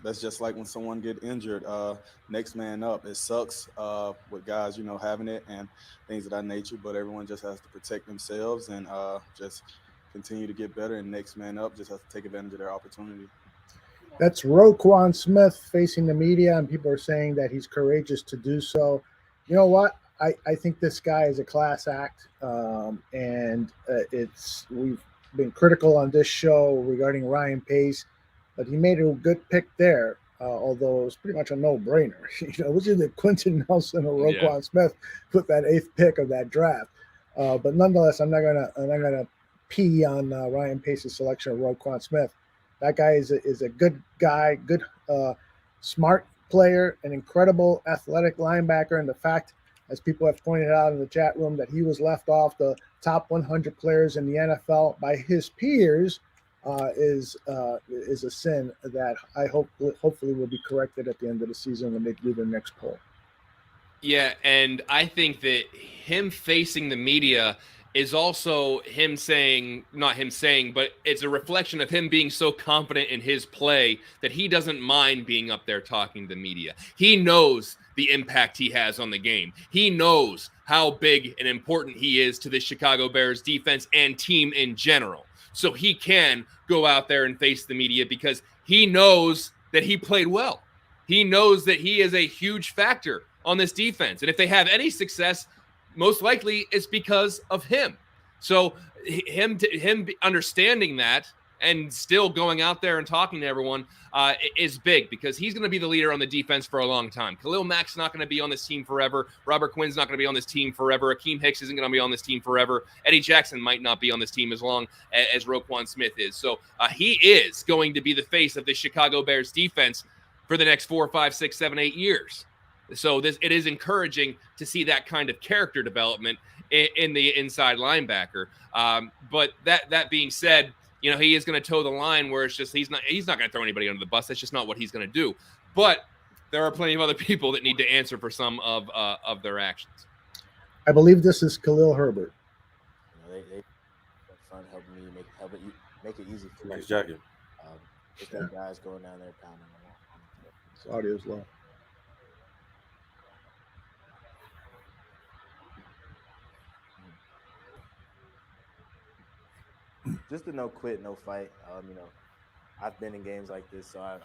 That's just like when someone get injured, next man up. It sucks with guys, having it and things of that nature, but everyone just has to protect themselves and just continue to get better, and next man up just has to take advantage of their opportunity. That's Roquan Smith facing the media, and people are saying that he's courageous to do so. You know what? I think this guy is a class act, and we've been critical on this show regarding Ryan Pace, but he made a good pick there, although it was pretty much a no-brainer. It was either Quentin Nelson or Roquan Smith with that 8th pick of that draft. But nonetheless, I'm not gonna pee on Ryan Pace's selection of Roquan Smith. That guy is a good guy, good, smart player, an incredible athletic linebacker, and the fact, as people have pointed out in the chat room, that he was left off the top 100 players in the NFL by his peers is a sin that I hopefully will be corrected at the end of the season when they do the next poll. Yeah, and I think that him facing the media is also him saying, not him saying, but it's a reflection of him being so confident in his play that he doesn't mind being up there talking to the media. He knows the impact he has on the game. He knows how big and important he is to the Chicago Bears defense and team in general. So he can go out there and face the media because he knows that he played well. He knows that he is a huge factor on this defense. And if they have any success, most likely it's because of him. So him understanding that and still going out there and talking to everyone is big, because he's going to be the leader on the defense for a long time. Khalil Mack's not going to be on this team forever. Robert Quinn's not going to be on this team forever. Akeem Hicks isn't going to be on this team forever. Eddie Jackson might not be on this team as long as Roquan Smith is. So he is going to be the face of the Chicago Bears defense for the next 4, 5, 6, 7, 8 years. So it is encouraging to see that kind of character development in the inside linebacker. But that being said, he is going to toe the line where it's just he's not going to throw anybody under the bus. That's just not what he's going to do. But there are plenty of other people that need to answer for some of their actions. I believe this is Khalil Herbert. They front helping me make it easy for Nice jacket. There's guys going down there pounding them. Audio's low. Just a no quit, no fight. I've been in games like this, so I'm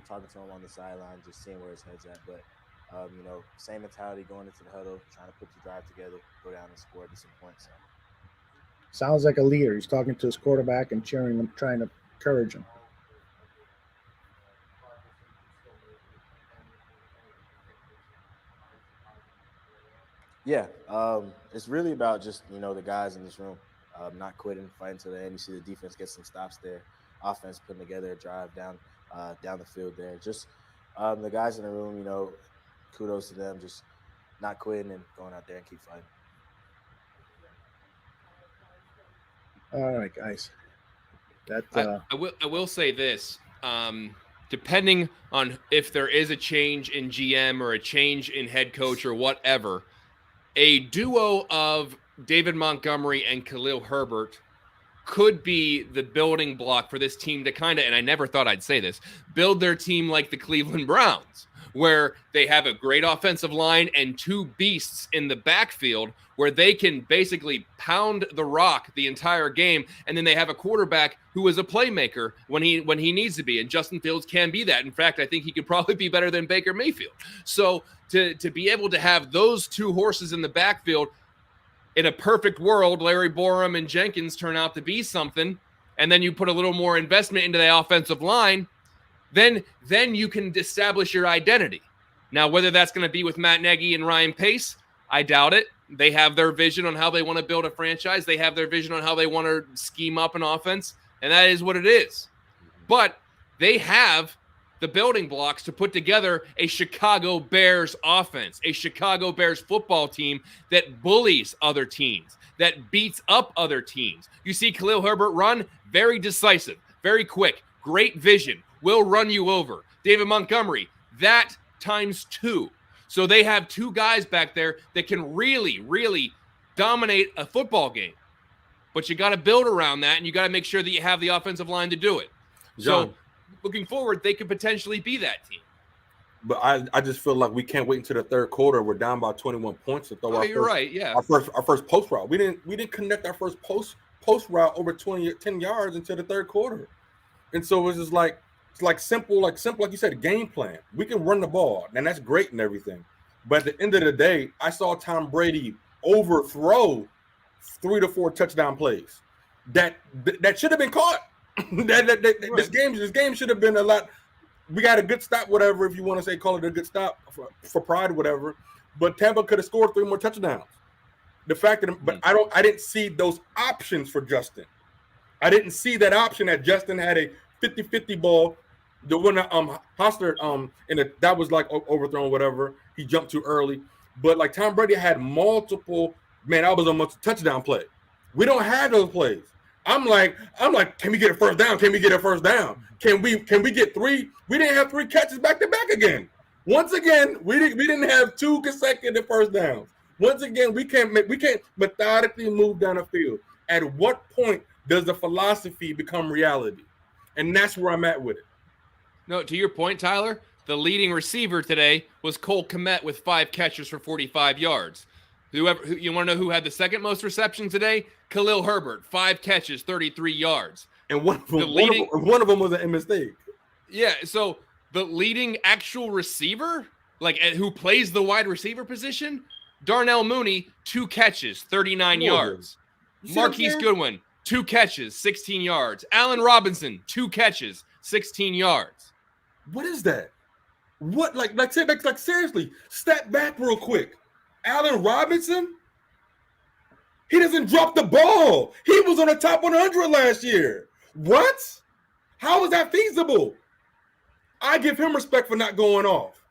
talking to him on the sideline, just seeing where his head's at. But same mentality going into the huddle, trying to put the drive together, go down and score, get some points. So. Sounds like a leader. He's talking to his quarterback and cheering him, trying to encourage him. Yeah, it's really about just the guys in this room. Not quitting, fighting to the end. You see the defense get some stops there. Offense putting together a drive down the field there. Just the guys in the room, kudos to them. Just not quitting and going out there and keep fighting. All right, guys. I will say this. Depending on if there is a change in GM or a change in head coach or whatever, a duo of David Montgomery and Khalil Herbert could be the building block for this team to kind of, and I never thought I'd say this, build their team like the Cleveland Browns, where they have a great offensive line and two beasts in the backfield where they can basically pound the rock the entire game, and then they have a quarterback who is a playmaker when he needs to be, and Justin Fields can be that. In fact, I think he could probably be better than Baker Mayfield. So to be able to have those two horses in the backfield, in a perfect world, Larry Borum and Jenkins turn out to be something, and then you put a little more investment into the offensive line, then you can establish your identity. Now, whether that's going to be with Matt Nagy and Ryan Pace, I doubt it. They have their vision on how they want to build a franchise. They have their vision on how they want to scheme up an offense, and that is what it is. But they have the building blocks to put together a Chicago Bears offense, a Chicago Bears football team that bullies other teams, that beats up other teams. You see Khalil Herbert run, very decisive, very quick, great vision, will run you over. David Montgomery, that times 2. So they have two guys back there that can really, really dominate a football game. But you got to build around that, and you got to make sure that you have the offensive line to do it. John, so looking forward, they could potentially be that team. But I just feel like we can't wait until the third quarter. We're down by 21 points to throw our first post route. We didn't connect our first post route over 10 yards until the third quarter. And so it's just like simple, like you said, game plan. We can run the ball, and that's great and everything. But at the end of the day, I saw Tom Brady overthrow 3 to 4 touchdown plays that should have been caught. This game should have been a lot. We got a good stop, whatever, if you want to call it a good stop for pride, whatever. But Tampa could have scored 3 more touchdowns. The fact that, but I didn't see those options for Justin. I didn't see that option that Justin had a 50-50 ball. The one that Hostler that was like overthrown, whatever. He jumped too early. But like Tom Brady had multiple, that was almost a touchdown play. We don't have those plays. I'm like, can we get a first down? Can we get a first down? Can we get 3? We didn't have 3 catches back to back again. Once again, we didn't have 2 consecutive first downs. Once again, we can't methodically move down the field. At what point does the philosophy become reality? And that's where I'm at with it. No, to your point, Tyler, the leading receiver today was Cole Kmet with 5 catches for 45 yards. You want to know who had the second most receptions today? Khalil Herbert, 5 catches, 33 yards. And one of them was a mistake. Yeah, so the leading actual receiver, like who plays the wide receiver position, Darnell Mooney, 2 catches, 39 yards. Marquise Goodwin, 2 catches, 16 yards. Allen Robinson, 2 catches, 16 yards. What is that? What like seriously, step back real quick. Allen Robinson, he doesn't drop the ball. He was on the top 100 last year. What? How is that feasible? I give him respect for not going off.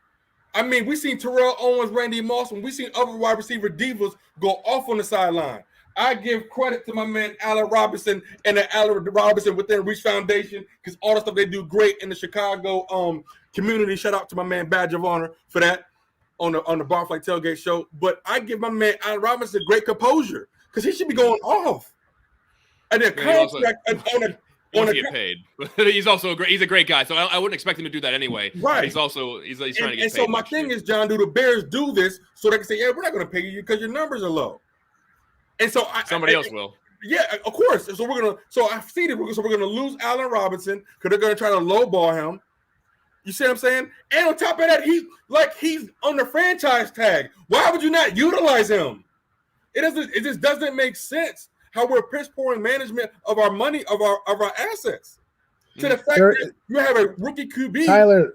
I mean, we seen Terrell Owens, Randy Moss, and we seen other wide receiver divas go off on the sideline. I give credit to my man Allen Robinson and the Allen Robinson Within Reach Foundation because all the stuff they do great in the Chicago community. Shout out to my man Badge of Honor for that on the Barfly Tailgate Show. But I give my man Allen Robinson great composure because he should be going off. And then contract on get paid. He's also he's a great guy, so I wouldn't expect him to do that anyway. Right. He's trying to get paid. And so my thing is, John, do the Bears do this so they can say, yeah, we're not going to pay you because your numbers are low. And so somebody else will. Yeah, of course. So I've seen it. So we're gonna lose Allen Robinson because they're gonna try to lowball him. You see what I'm saying? And on top of that, he's on the franchise tag. Why would you not utilize him? It just doesn't make sense how we're piss pouring management of our money, of our assets. To the fact that you have a rookie QB. Tyler,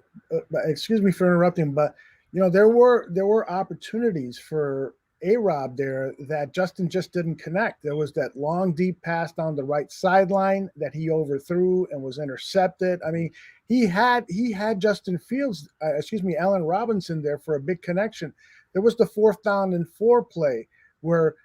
excuse me for interrupting, but there were opportunities for A-Rob there that Justin just didn't connect. There was that long, deep pass down the right sideline that he overthrew and was intercepted. I mean, he had Allen Robinson there for a big connection. There was the 4th down and 4 play where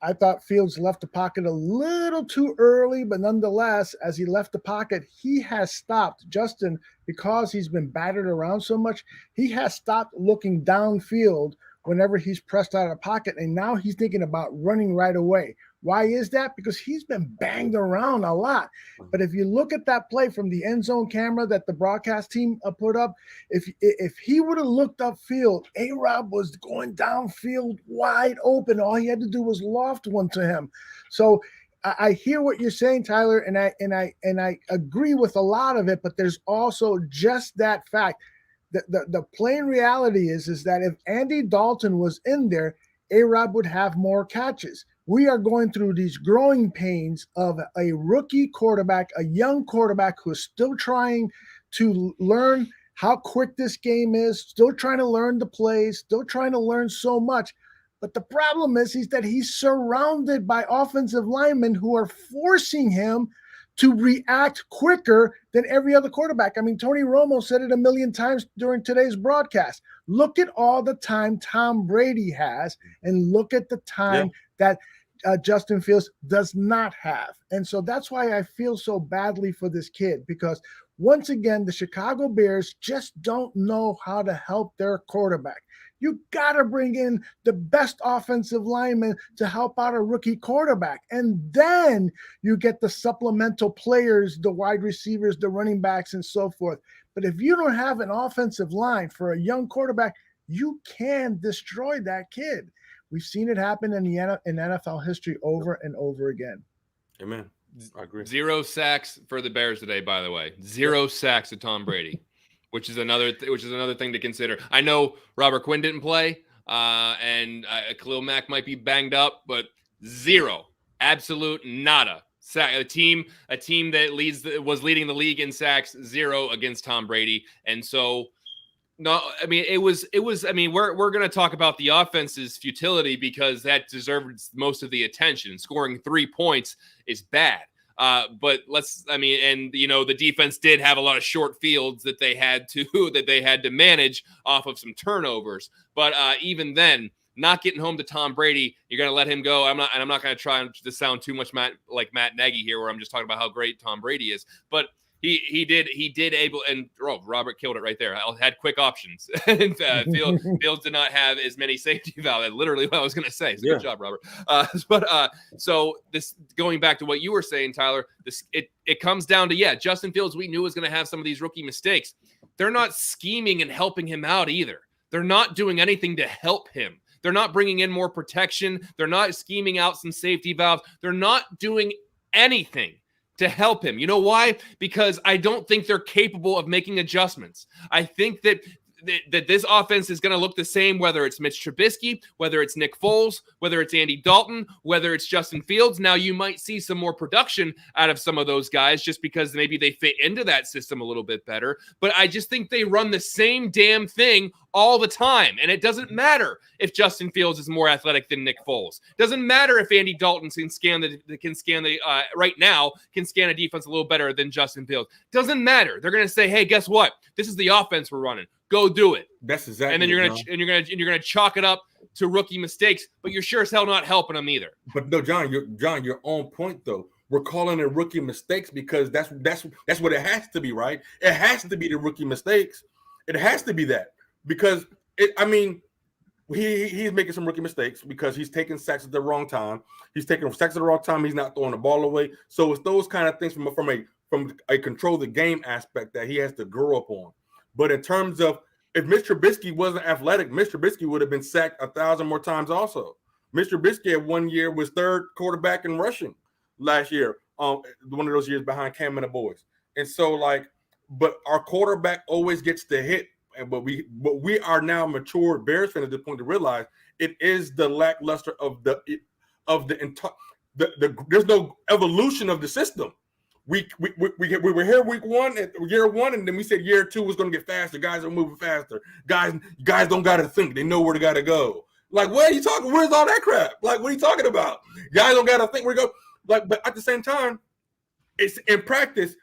I thought Fields left the pocket a little too early, but nonetheless, as he left the pocket, he has stopped. Justin, because he's been battered around so much, he has stopped looking downfield whenever he's pressed out of the pocket, and now he's thinking about running right away. Why is that? Because he's been banged around a lot. But if you look at that play from the end zone camera that the broadcast team put up, if he would have looked upfield, A-Rob was going downfield wide open. All he had to do was loft one to him. So I hear what you're saying, Tyler, and I agree with a lot of it. But there's also just that fact. The plain reality is that if Andy Dalton was in there, A-Rob would have more catches. We are going through these growing pains of a rookie quarterback, a young quarterback who is still trying to learn how quick this game is, still trying to learn the plays, still trying to learn so much. But the problem is that he's surrounded by offensive linemen who are forcing him to react quicker than every other quarterback. I mean, Tony Romo said it a million times during today's broadcast. Look at all the time Tom Brady has, and look at the time that Justin Fields does not have. And so that's why I feel so badly for this kid, because once again, the Chicago Bears just don't know how to help their quarterback. You got to bring in the best offensive lineman to help out a rookie quarterback. And then you get the supplemental players, the wide receivers, the running backs, and so forth. But if you don't have an offensive line for a young quarterback, you can destroy that kid. We've seen it happen in NFL history over and over again. Amen. I agree. 0 sacks for the Bears today, by the way. 0 sacks to Tom Brady. Which is another thing to consider. I know Robert Quinn didn't play, and Khalil Mack might be banged up, but 0, absolute nada. A team that was leading the league in sacks, 0 against Tom Brady, and so no, I mean it was. I mean we're going to talk about the offense's futility because that deserves most of the attention. Scoring 3 points is bad. But the defense did have a lot of short fields that they had to manage off of some turnovers. But even then, not getting home to Tom Brady, you're going to let him go. I'm not going to try to sound too much like Matt Nagy here, where I'm just talking about how great Tom Brady is. But he did able, and Robert killed it right there. Had quick options. And Fields did not have as many safety valves. Literally what I was going to say. So good job, Robert. So this, going back to what you were saying, Tyler, it comes down to, Justin Fields, we knew was going to have some of these rookie mistakes. They're not scheming and helping him out either. They're not doing anything to help him. They're not bringing in more protection. They're not scheming out some safety valves. They're not doing anything to help him. You know why? Because I don't think they're capable of making adjustments. I think that this offense is going to look the same, whether it's Mitch Trubisky, whether it's Nick Foles, whether it's Andy Dalton, whether it's Justin Fields. Now, you might see some more production out of some of those guys just because maybe they fit into that system a little bit better. But I just think they run the same damn thing all the time. And it doesn't matter if Justin Fields is more athletic than Nick Foles. Doesn't matter if Andy Dalton can scan a defense a little better than Justin Fields. Doesn't matter. They're going to say, hey, guess what? This is the offense we're running. Go do it. That's exactly. And then you're gonna chalk it up to rookie mistakes, but you're sure as hell not helping them either. But no, John, you're on point though. We're calling it rookie mistakes because that's what it has to be, right? It has to be the rookie mistakes. It has to be that because he's making some rookie mistakes because he's taking sacks at the wrong time. He's taking sacks at the wrong time. He's not throwing the ball away. So it's those kind of things from a control the game aspect that he has to grow up on. But in terms of if Mr. Trubisky wasn't athletic, Mr. Trubisky would have been sacked 1,000 more times also. Mr. Trubisky at 1 year was third quarterback in rushing last year, one of those years behind Cam and the boys. And so, but our quarterback always gets the hit. But we are now mature Bears fans at this point to realize it is the lackluster of the there's no evolution of the system. We were here year one, and then we said year 2 was going to get faster. Guys are moving faster. Guys don't got to think. They know where they got to go. Like, what are you talking? Where's all that crap? Like, what are you talking about? Guys don't got to think where to go. Like, but at the same time, it's in practice.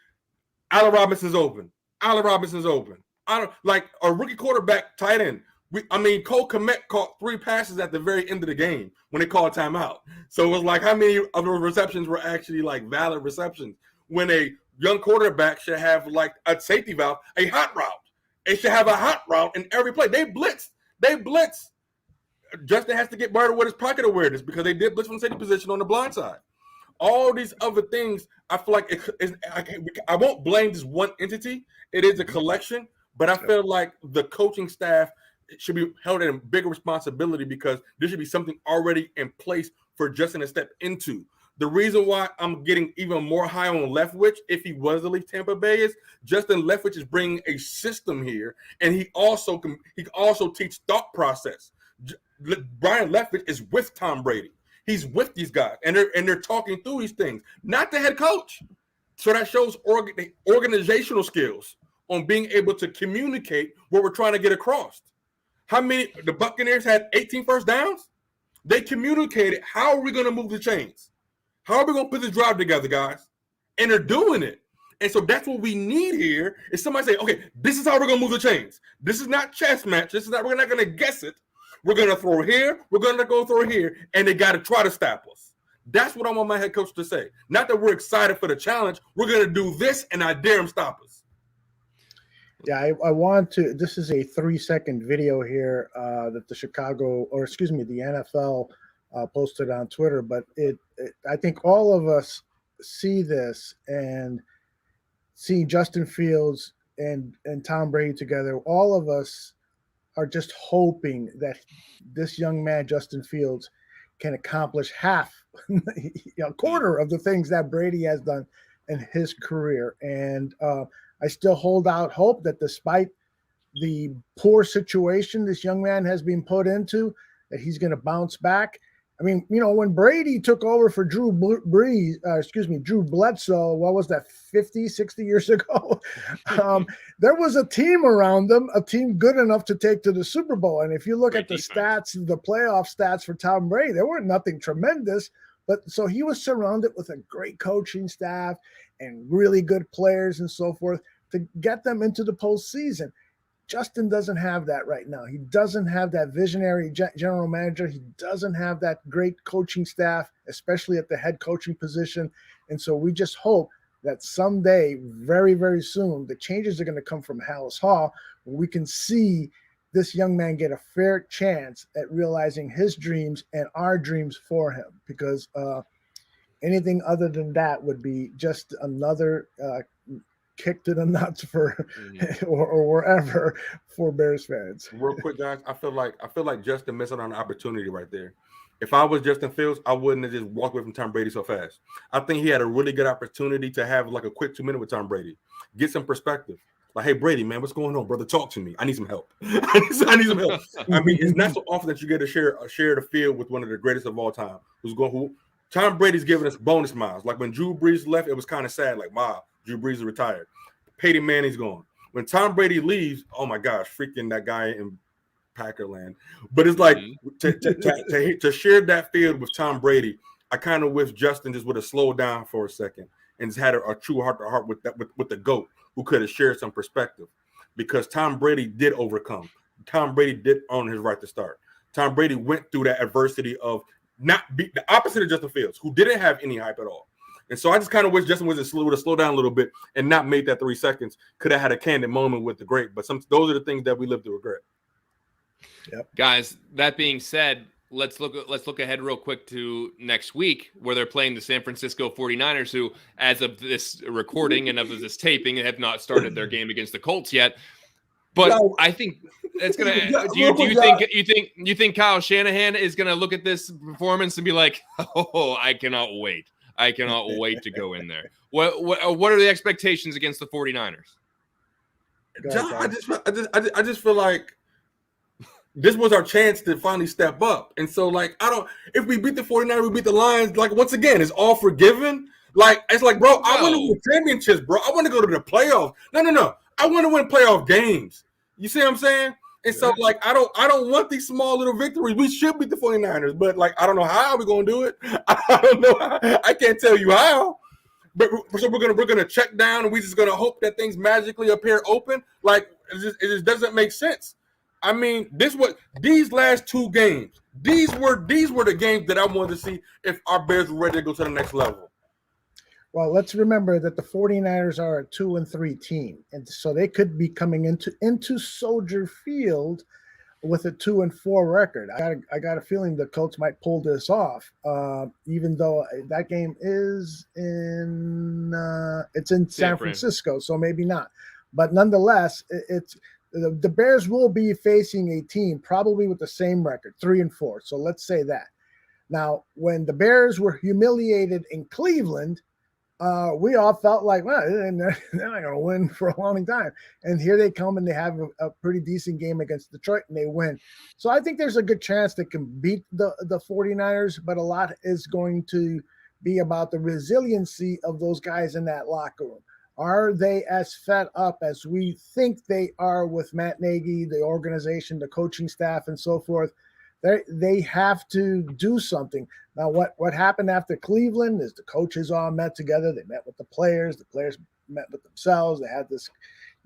Allen Robinson's open. I don't like a rookie quarterback tight end. Cole Kmet caught 3 passes at the very end of the game when they called timeout. So it was like, how many of the receptions were actually like valid receptions? When a young quarterback should have like a safety valve, a hot route. It should have a hot route in every play. They blitz Justin has to get better with his pocket awareness because they did blitz from safety position on the blind side. All these other things, I feel like I won't blame this one entity. It is a collection, but I feel like the coaching staff should be held in bigger responsibility because there should be something already in place for Justin to step into. The reason why I'm getting even more high on Leftwich, if he was to leave Tampa Bay, is Justin Leftwich is bringing a system here, and he also teach thought process. Brian Leftwich is with Tom Brady. He's with these guys, and they're talking through these things, not the head coach. So that shows organizational skills on being able to communicate what we're trying to get across. How many the Buccaneers had 18 first downs? They communicated, how are we going to move the chains? How are we going to put this drive together, guys? And they're doing it. And so that's what we need here is somebody say, okay, this is how we're going to move the chains. This is not chess match. We're not going to guess it. We're going to throw here. We're going to go throw here. And they got to try to stop us. That's what I want my head coach to say. Not that we're excited for the challenge. We're going to do this, and I dare them stop us. Yeah, I want to. This is a 3-second video here that the NFL posted on Twitter. But I think all of us see this and seeing Justin Fields and Tom Brady together. All of us are just hoping that this young man, Justin Fields, can accomplish half, a quarter of the things that Brady has done in his career. And I still hold out hope that despite the poor situation this young man has been put into, that he's going to bounce back. I mean, when Brady took over for Drew Bledsoe, what was that, 50, 60 years ago? There was a team around them, a team good enough to take to the Super Bowl. And if you look at the stats, the playoff stats for Tom Brady, there weren't nothing tremendous. But so he was surrounded with a great coaching staff and really good players and so forth to get them into the postseason. Justin doesn't have that right now. He doesn't have that visionary general manager. He doesn't have that great coaching staff, especially at the head coaching position. And so we just hope that someday, very, very soon, the changes are going to come from Hallis Hall, where we can see this young man get a fair chance at realizing his dreams and our dreams for him, because anything other than that would be just another kick to the nuts for or wherever for Bears fans. Real quick, guys, I feel like Justin missed out on an opportunity right there. If I was Justin Fields, I wouldn't have just walked away from Tom Brady so fast. I think he had a really good opportunity to have like a quick 2-minute with Tom Brady, get some perspective. Like, hey, Brady, man, what's going on, brother? Talk to me. I need some help. I need some help. I mean, it's not so often that you get to share the field with one of the greatest of all time. Tom Brady's giving us bonus miles. Like when Drew Brees left, it was kind of sad. Like, wow, Drew Brees is retired. Peyton Manning's gone. When Tom Brady leaves, oh my gosh, freaking that guy in Packerland. But it's like to share that field with Tom Brady, I kind of wish Justin just would have slowed down for a second and just had a true heart-to-heart with the GOAT who could have shared some perspective, because Tom Brady did overcome. Tom Brady did earn his right to start. Tom Brady went through that adversity of not be the opposite of Justin Fields, who didn't have any hype at all. And so I just kind of wish Justin would have slowed down a little bit and not made that 3 seconds. Could have had a candid moment with the great. But those are the things that we live to regret. Yep. Guys, that being said, let's look ahead real quick to next week, where they're playing the San Francisco 49ers, who, as of this recording and of this taping, have not started their game against the Colts yet. But I think it's gonna. You think Kyle Shanahan is gonna look at this performance and be like, "Oh, I cannot wait. I cannot wait to go in there." What are the expectations against the 49ers? John, I just feel like this was our chance to finally step up. And so, like, if we beat the 49ers, we beat the Lions, like, once again, it's all forgiven. Like, it's like, bro, I want to win championships, bro. I want to go to the playoffs. No. I want to win playoff games. You see what I'm saying? And so, like, I don't want these small little victories. We should beat the 49ers, but, like, I don't know how we're going to do it. I don't know. I can't tell you how. But so we're gonna check down, and we're just gonna hope that things magically appear open. Like, it just doesn't make sense. I mean, these last 2 games, these were the games that I wanted to see if our Bears were ready to go to the next level. Well, let's remember that the 49ers are a 2-3 team, and so they could be coming into Soldier Field with a 2-4 record. I got a feeling the Colts might pull this off, even though that game is in San Francisco, so maybe not. But nonetheless, it's the Bears will be facing a team probably with the same record, 3-4. So let's say that. Now, when the Bears were humiliated in Cleveland, we all felt like, well, they're not going to win for a long time. And here they come and they have a pretty decent game against Detroit and they win. So I think there's a good chance they can beat the 49ers, but a lot is going to be about the resiliency of those guys in that locker room. Are they as fed up as we think they are with Matt Nagy, the organization, the coaching staff, and so forth? They have to do something. Now, what happened after Cleveland is the coaches all met together. They met with the players met with themselves. They had this,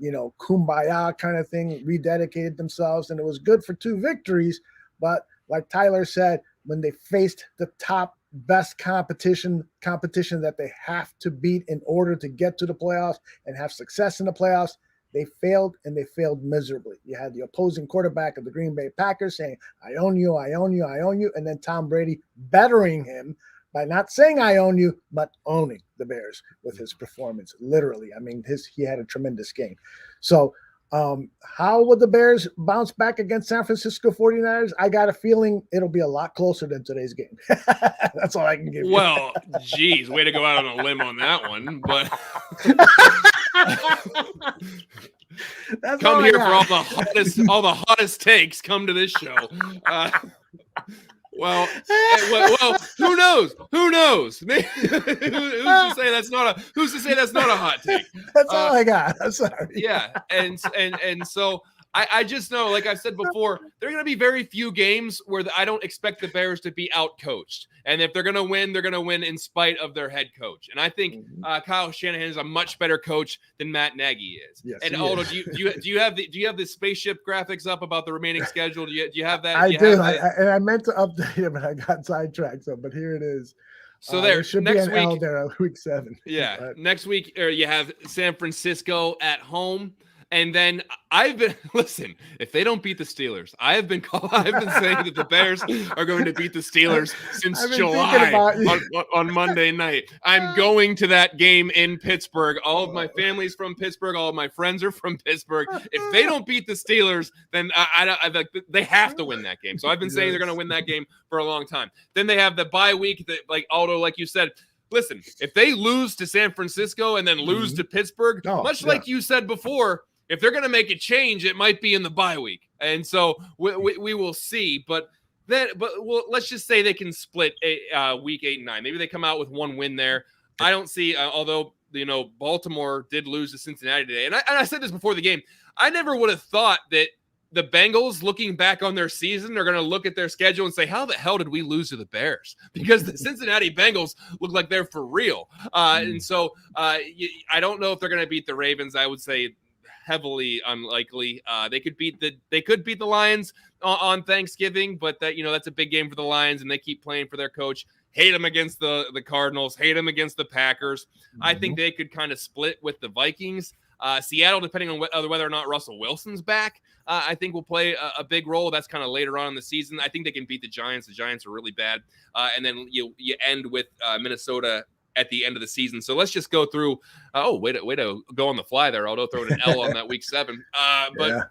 kumbaya kind of thing, rededicated themselves, and it was good for 2 victories. But like Tyler said, when they faced the top best competition that they have to beat in order to get to the playoffs and have success in the playoffs, they failed, and they failed miserably. You had the opposing quarterback of the Green Bay Packers saying, I own you, I own you, I own you. And then Tom Brady bettering him by not saying I own you, but owning the Bears with his performance. Literally. I mean, he had a tremendous game. So how would the Bears bounce back against San Francisco 49ers? I got a feeling it'll be a lot closer than today's game. That's all I can give you. Well, geez, way to go out on a limb on that one. But come here for all the hottest takes. Come to this show. Well, who knows? Who knows? Who's to say that's not a hot take? That's all I got. I'm sorry. Yeah, and so I just know, like I said before, there are going to be very few games where I don't expect the Bears to be out-coached. And if they're going to win, they're going to win in spite of their head coach. And I think Kyle Shanahan is a much better coach than Matt Nagy is. Yes, and Aldo, do you have the spaceship graphics up about the remaining schedule? Do you have that? I do. I meant to update it, but I got sidetracked. But here it is. So there should be an week, L there, week 7. Yeah, but next week you have San Francisco at home. And then listen, if they don't beat the Steelers, I've been saying that the Bears are going to beat the Steelers since July on Monday night. I'm going to that game in Pittsburgh. All of my family's from Pittsburgh. All of my friends are from Pittsburgh. If they don't beat the Steelers, then they have to win that game. So I've been saying they're going to win that game for a long time. Then they have the bye week that, like Aldo, like you said, listen, if they lose to San Francisco and then lose to Pittsburgh, like you said before, if they're going to make a change, it might be in the bye week. And so we will see. But let's just say they can split week 8 and 9. Maybe they come out with 1 win there. I don't see, although, Baltimore did lose to Cincinnati today. And I said this before the game. I never would have thought that the Bengals, looking back on their season, are going to look at their schedule and say, how the hell did we lose to the Bears? Because the Cincinnati Bengals look like they're for real. And so I don't know if they're going to beat the Ravens. I would say heavily unlikely. They could beat the Lions on Thanksgiving, but that's a big game for the Lions, and they keep playing for their coach. Hate them against the Cardinals. Hate them against the Packers. I think they could kind of split with the Vikings. Seattle, depending on whether or not Russell Wilson's back, I think will play a big role. That's kind of later on in the season. I think they can beat the Giants. The Giants are really bad. And then you end with Minnesota at the end of the season. So let's just go through. Way to go on the fly there, Aldo, throwing an L on that week 7. But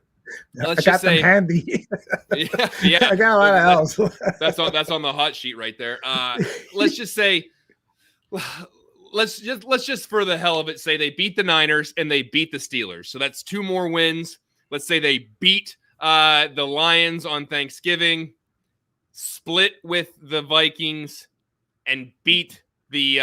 let's just say handy. yeah, I got a lot of L's. that's on the hot sheet right there. Let's just say, let's just for the hell of it say they beat the Niners and they beat the Steelers. So that's 2 more wins. Let's say they beat the Lions on Thanksgiving, split with the Vikings, and beat the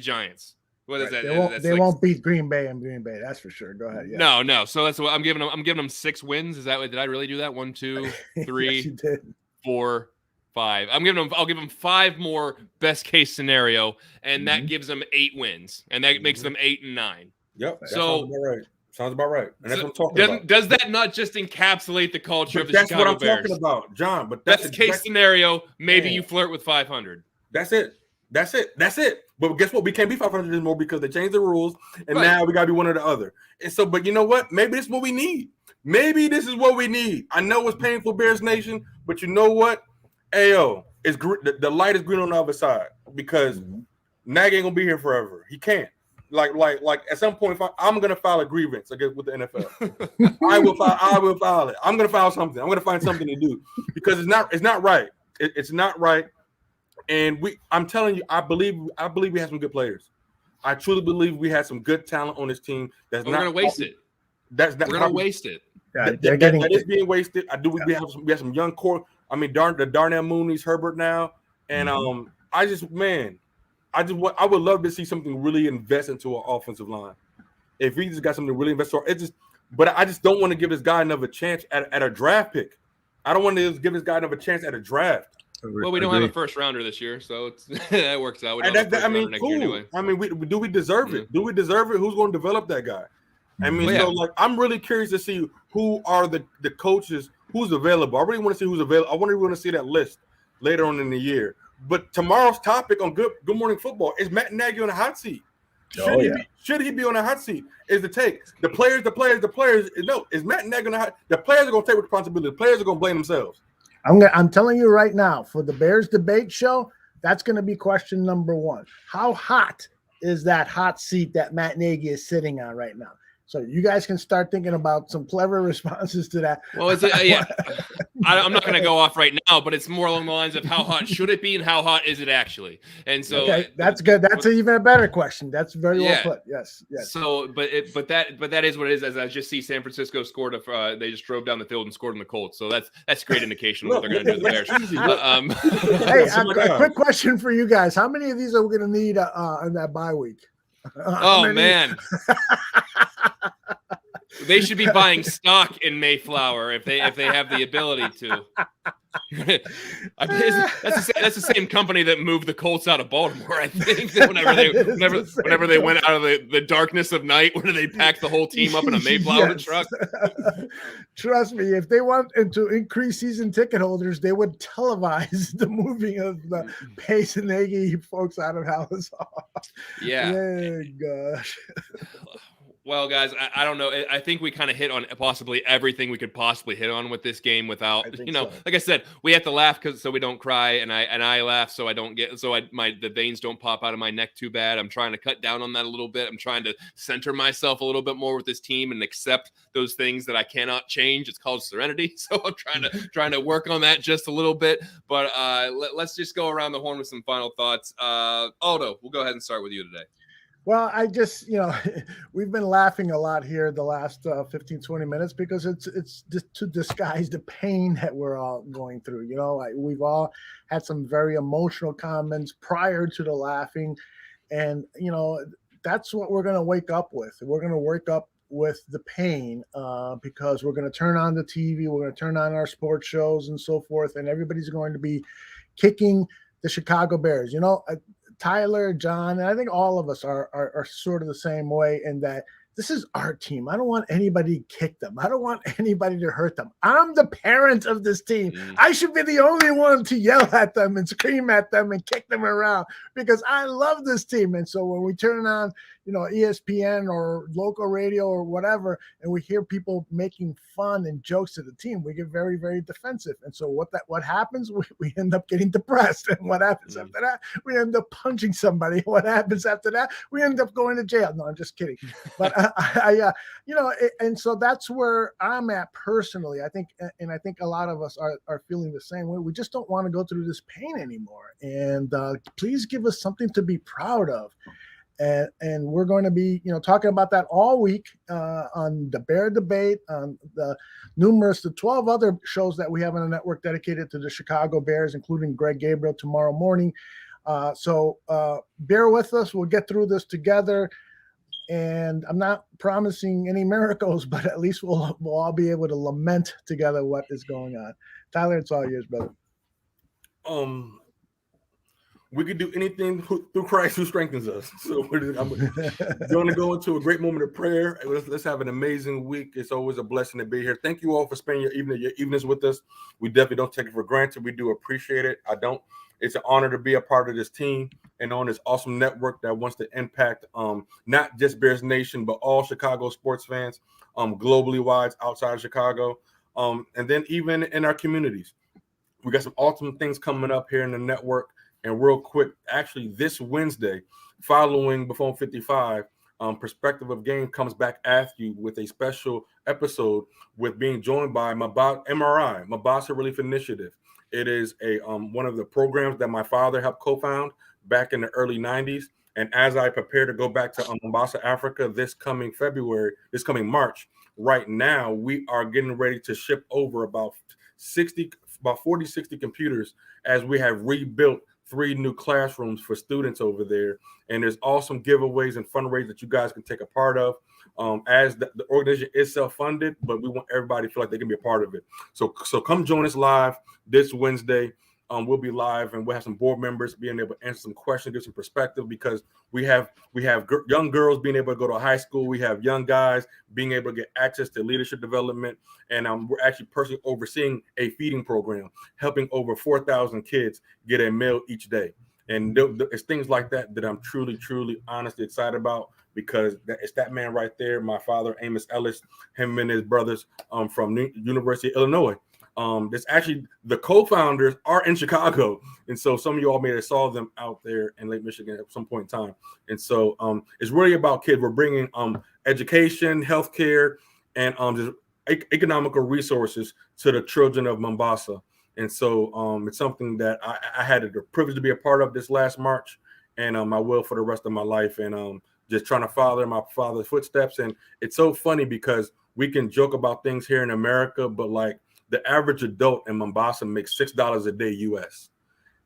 Giants. What is that? They won't beat Green Bay and Green Bay. That's for sure. Go ahead. Yeah. No. So that's what I'm giving them. I'm giving them 6 wins. Is that what? Did I really do that? 1, 2, 3, yes, you did. 4, 5. I'll give them 5 more best case scenario, and that gives them 8 wins, and that makes them 8 and 9. Yep. So sounds about right. And that's what I'm talking about. Does that not just encapsulate the culture of the Chicago Chicago Bears? That's what I'm talking about, John. But that's best case scenario. Maybe you flirt with 500. That's it. But guess what? We can't be 500 anymore because they changed the rules, and Right. now we got to be one or the other. And so, but you know what? Maybe this is what we need. Maybe this is what we need. I know it's painful, Bears Nation, but you know what? Ayo, it's the light is green on the other side because Nagy ain't gonna be here forever. He can't. Like at some point, I'm gonna file a grievance against with the NFL. I will file it. I'm gonna file something. I'm gonna find something to do because it's not right. It's not right. And I'm telling you, I believe we have some good players. I truly believe we have some good talent on this team. We're gonna waste it. We're gonna waste it. Yeah, that is being wasted. We have some young core. I mean, the Darnell Mooney's, Herbert now, and I would love to see something really invest into our offensive line. If we just got something to really invest in, but I just don't want to give this guy another chance at a draft pick. I don't want to give this guy another chance at a draft. Well, we don't have a first rounder this year, so that works out. We don't have a first rounder next year anyway. I mean, do we deserve it? Do we deserve it? Who's going to develop that guy? I mean, I'm really curious to see who are the coaches, who's available. I really want to see who's available. I want to see that list later on in the year. But tomorrow's topic on Good Morning Football is Matt Nagy on the hot seat. Should he be on the hot seat? Is the take the players? No, is Matt Nagy on the hot? The players are going to take responsibility. The players are going to blame themselves. I'm telling you right now, for the Bears debate show, that's going to be question number one. How hot is that hot seat that Matt Nagy is sitting on right now? So you guys can start thinking about some clever responses to that. Well, I'm not going to go off right now, but it's more along the lines of how hot should it be and how hot is it actually? And so that's good. That's even a better question. That's very well put. Yes. So, but that is what it is. As I just see, San Francisco scored they just drove down the field and scored on the Colts. So that's great indication of what they're going to do to the Bears. Hey, a quick question for you guys: how many of these are we going to need in that bye week? Man. They should be buying stock in Mayflower if they have the ability to. I mean, that's the same company that moved the Colts out of Baltimore. I think whenever they went out of the darkness of night, where they packed the whole team up in a Mayflower truck. Trust me, if they want to increase season ticket holders, they would televise the moving of the Pace and Nagy folks out of Hallis. Yeah. Oh, gosh. Well, guys, I don't know. I think we kind of hit on possibly everything we could possibly hit on with this game without, like I said, we have to laugh so we don't cry, and I laugh so I don't get the veins don't pop out of my neck too bad. I'm trying to cut down on that a little bit. I'm trying to center myself a little bit more with this team and accept those things that I cannot change. It's called serenity. So I'm trying to work on that just a little bit. But let's just go around the horn with some final thoughts. Aldo, we'll go ahead and start with you today. Well, I just, we've been laughing a lot here the last 15, 20 minutes because it's just to disguise the pain that we're all going through. We've all had some very emotional comments prior to the laughing. And, that's what we're going to wake up with. We're going to wake up with the pain because we're going to turn on the TV. We're going to turn on our sports shows and so forth. And everybody's going to be kicking the Chicago Bears. Tyler, John, and I think all of us are sort of the same way in that this is our team. I don't want anybody to kick them. I don't want anybody to hurt them. I'm the parent of this team. I should be the only one to yell at them and scream at them and kick them around because I love this team. And so when we turn on, ESPN or local radio or whatever, and we hear people making fun and jokes to the team, we get very, very defensive. And so what happens? We end up getting depressed. And what happens after that? We end up punching somebody. What happens after that? We end up going to jail. No, I'm just kidding. But and so that's where I'm at personally. I think a lot of us are feeling the same way. We just don't want to go through this pain anymore. And please give us something to be proud of. And we're going to be, talking about that all week on the Bear Debate, on the 12 other shows that we have on the network dedicated to the Chicago Bears, including Greg Gabriel tomorrow morning. So bear with us. We'll get through this together. And I'm not promising any miracles, but at least we'll all be able to lament together what is going on. Tyler, it's all yours, brother. We could do anything through Christ who strengthens us. So I'm going to go into a great moment of prayer. Let's have an amazing week. It's always a blessing to be here. Thank you all for spending your evenings with us. We definitely don't take it for granted. We do appreciate it. It's an honor to be a part of this team. and on this awesome network that wants to impact not just Bears Nation, but all Chicago sports fans globally wide outside of Chicago. And then even in our communities. We got some awesome things coming up here in the network. And real quick, actually this Wednesday, following Buffone 55, Perspective of Game comes back after you with a special episode with being joined by MRI, Mombasa Relief Initiative. It is a one of the programs that my father helped co-found back in the early 90s. And as I prepare to go back to Mombasa, Africa this coming March, right now we are getting ready to ship over about 40, 60 computers as we have rebuilt 3 new classrooms for students over there. And there's awesome giveaways and fundraisers that you guys can take a part of. As the organization is self-funded, but we want everybody to feel like they can be a part of it. So come join us live this Wednesday. We'll be live, and we'll have some board members being able to answer some questions, give some perspective, because we have young girls being able to go to high school. We have young guys being able to get access to leadership development, and we're actually personally overseeing a feeding program, helping over 4,000 kids get a meal each day. And it's things like that that I'm truly, truly, honestly excited about, because it's that man right there, my father, Amos Ellis, him and his brothers from University of Illinois. There's actually the co-founders are in Chicago, and so some of you all may have saw them out there in Lake Michigan at some point in time. And so it's really about kids. We're bringing education, healthcare, and just economical resources to the children of Mombasa. And so it's something that I had the privilege to be a part of this last March, and I will for the rest of my life. And just trying to follow my father's footsteps. And it's so funny because we can joke about things here in America, but like, the average adult in Mombasa makes $6 a day US,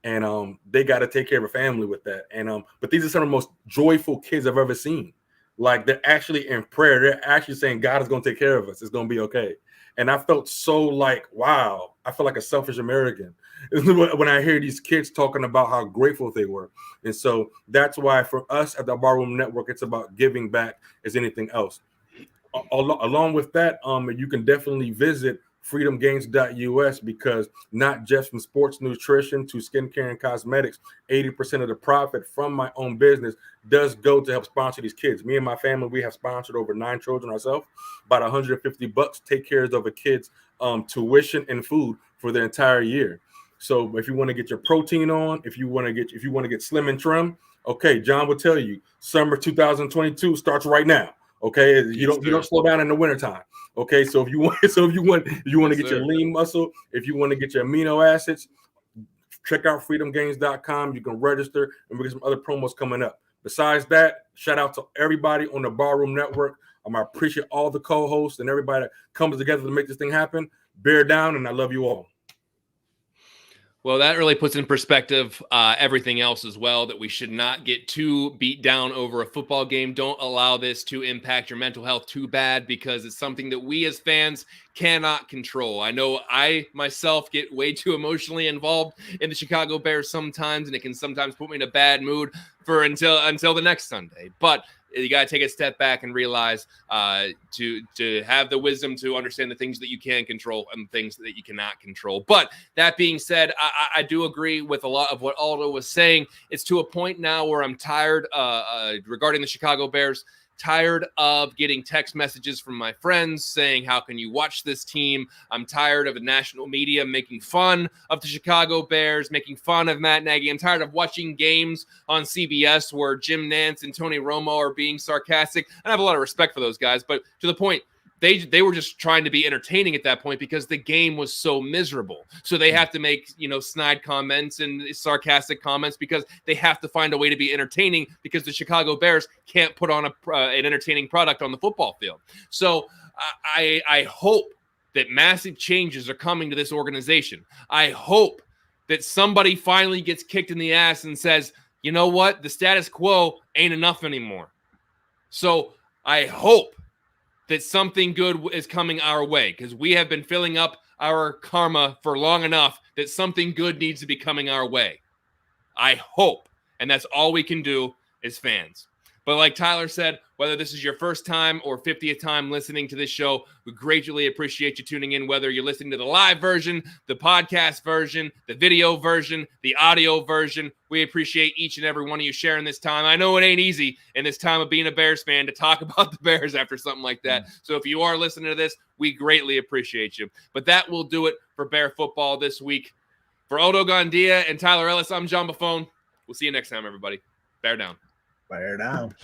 and they got to take care of a family with that. And but these are some of the most joyful kids I've ever seen. Like, they're actually in prayer. They're actually saying God is going to take care of us. It's going to be okay. And I felt so like, wow, I feel like a selfish American when I hear these kids talking about how grateful they were. And so that's why for us at the Barroom Network, it's about giving back as anything else. Along with that, you can definitely visit freedomgains.us, because not just from sports nutrition to skincare and cosmetics, 80% of the profit from my own business does go to help sponsor these kids. Me and my family, we have sponsored over 9 children ourselves. About $150 take care of a kid's tuition and food for the entire year. So if you want to get your protein on, if you want to get slim and trim, okay, John will tell you summer 2022 starts right now. Okay, you don't slow down in the wintertime. Okay, so if you want to get your lean muscle, if you want to get your amino acids, check out freedomgains.com. You can register, and we get some other promos coming up. Besides that, shout out to everybody on the Barroom Network. I appreciate all the co-hosts and everybody that comes together to make this thing happen. Bear down, and I love you all. Well, that really puts in perspective everything else as well, that we should not get too beat down over a football game. Don't allow this to impact your mental health too bad, because it's something that we as fans cannot control. I know I myself get way too emotionally involved in the Chicago Bears sometimes, and it can sometimes put me in a bad mood for until the next Sunday. But you got to take a step back and realize to have the wisdom to understand the things that you can control and things that you cannot control. But that being said, I do agree with a lot of what Aldo was saying. It's to a point now where I'm tired regarding the Chicago Bears, tired of getting text messages from my friends saying, how can you watch this team? I'm tired of the national media making fun of the Chicago Bears, making fun of Matt Nagy. I'm tired of watching games on CBS where Jim Nantz and Tony Romo are being sarcastic. And I have a lot of respect for those guys, but to the point, they were just trying to be entertaining at that point because the game was so miserable. So they have to make, snide comments and sarcastic comments because they have to find a way to be entertaining, because the Chicago Bears can't put on an entertaining product on the football field. So I hope that massive changes are coming to this organization. I hope that somebody finally gets kicked in the ass and says, you know what? The status quo ain't enough anymore. So I hope that something good is coming our way, because we have been filling up our karma for long enough that something good needs to be coming our way. I hope. And that's all we can do as fans. But like Tyler said, whether this is your first time or 50th time listening to this show, we greatly appreciate you tuning in, whether you're listening to the live version, the podcast version, the video version, the audio version. We appreciate each and every one of you sharing this time. I know it ain't easy in this time of being a Bears fan to talk about the Bears after something like that. So if you are listening to this, we greatly appreciate you. But that will do it for Bear football this week. For Aldo Gandia and Tyler Ellis, I'm John Buffone. We'll see you next time, everybody. Bear down. Bear down.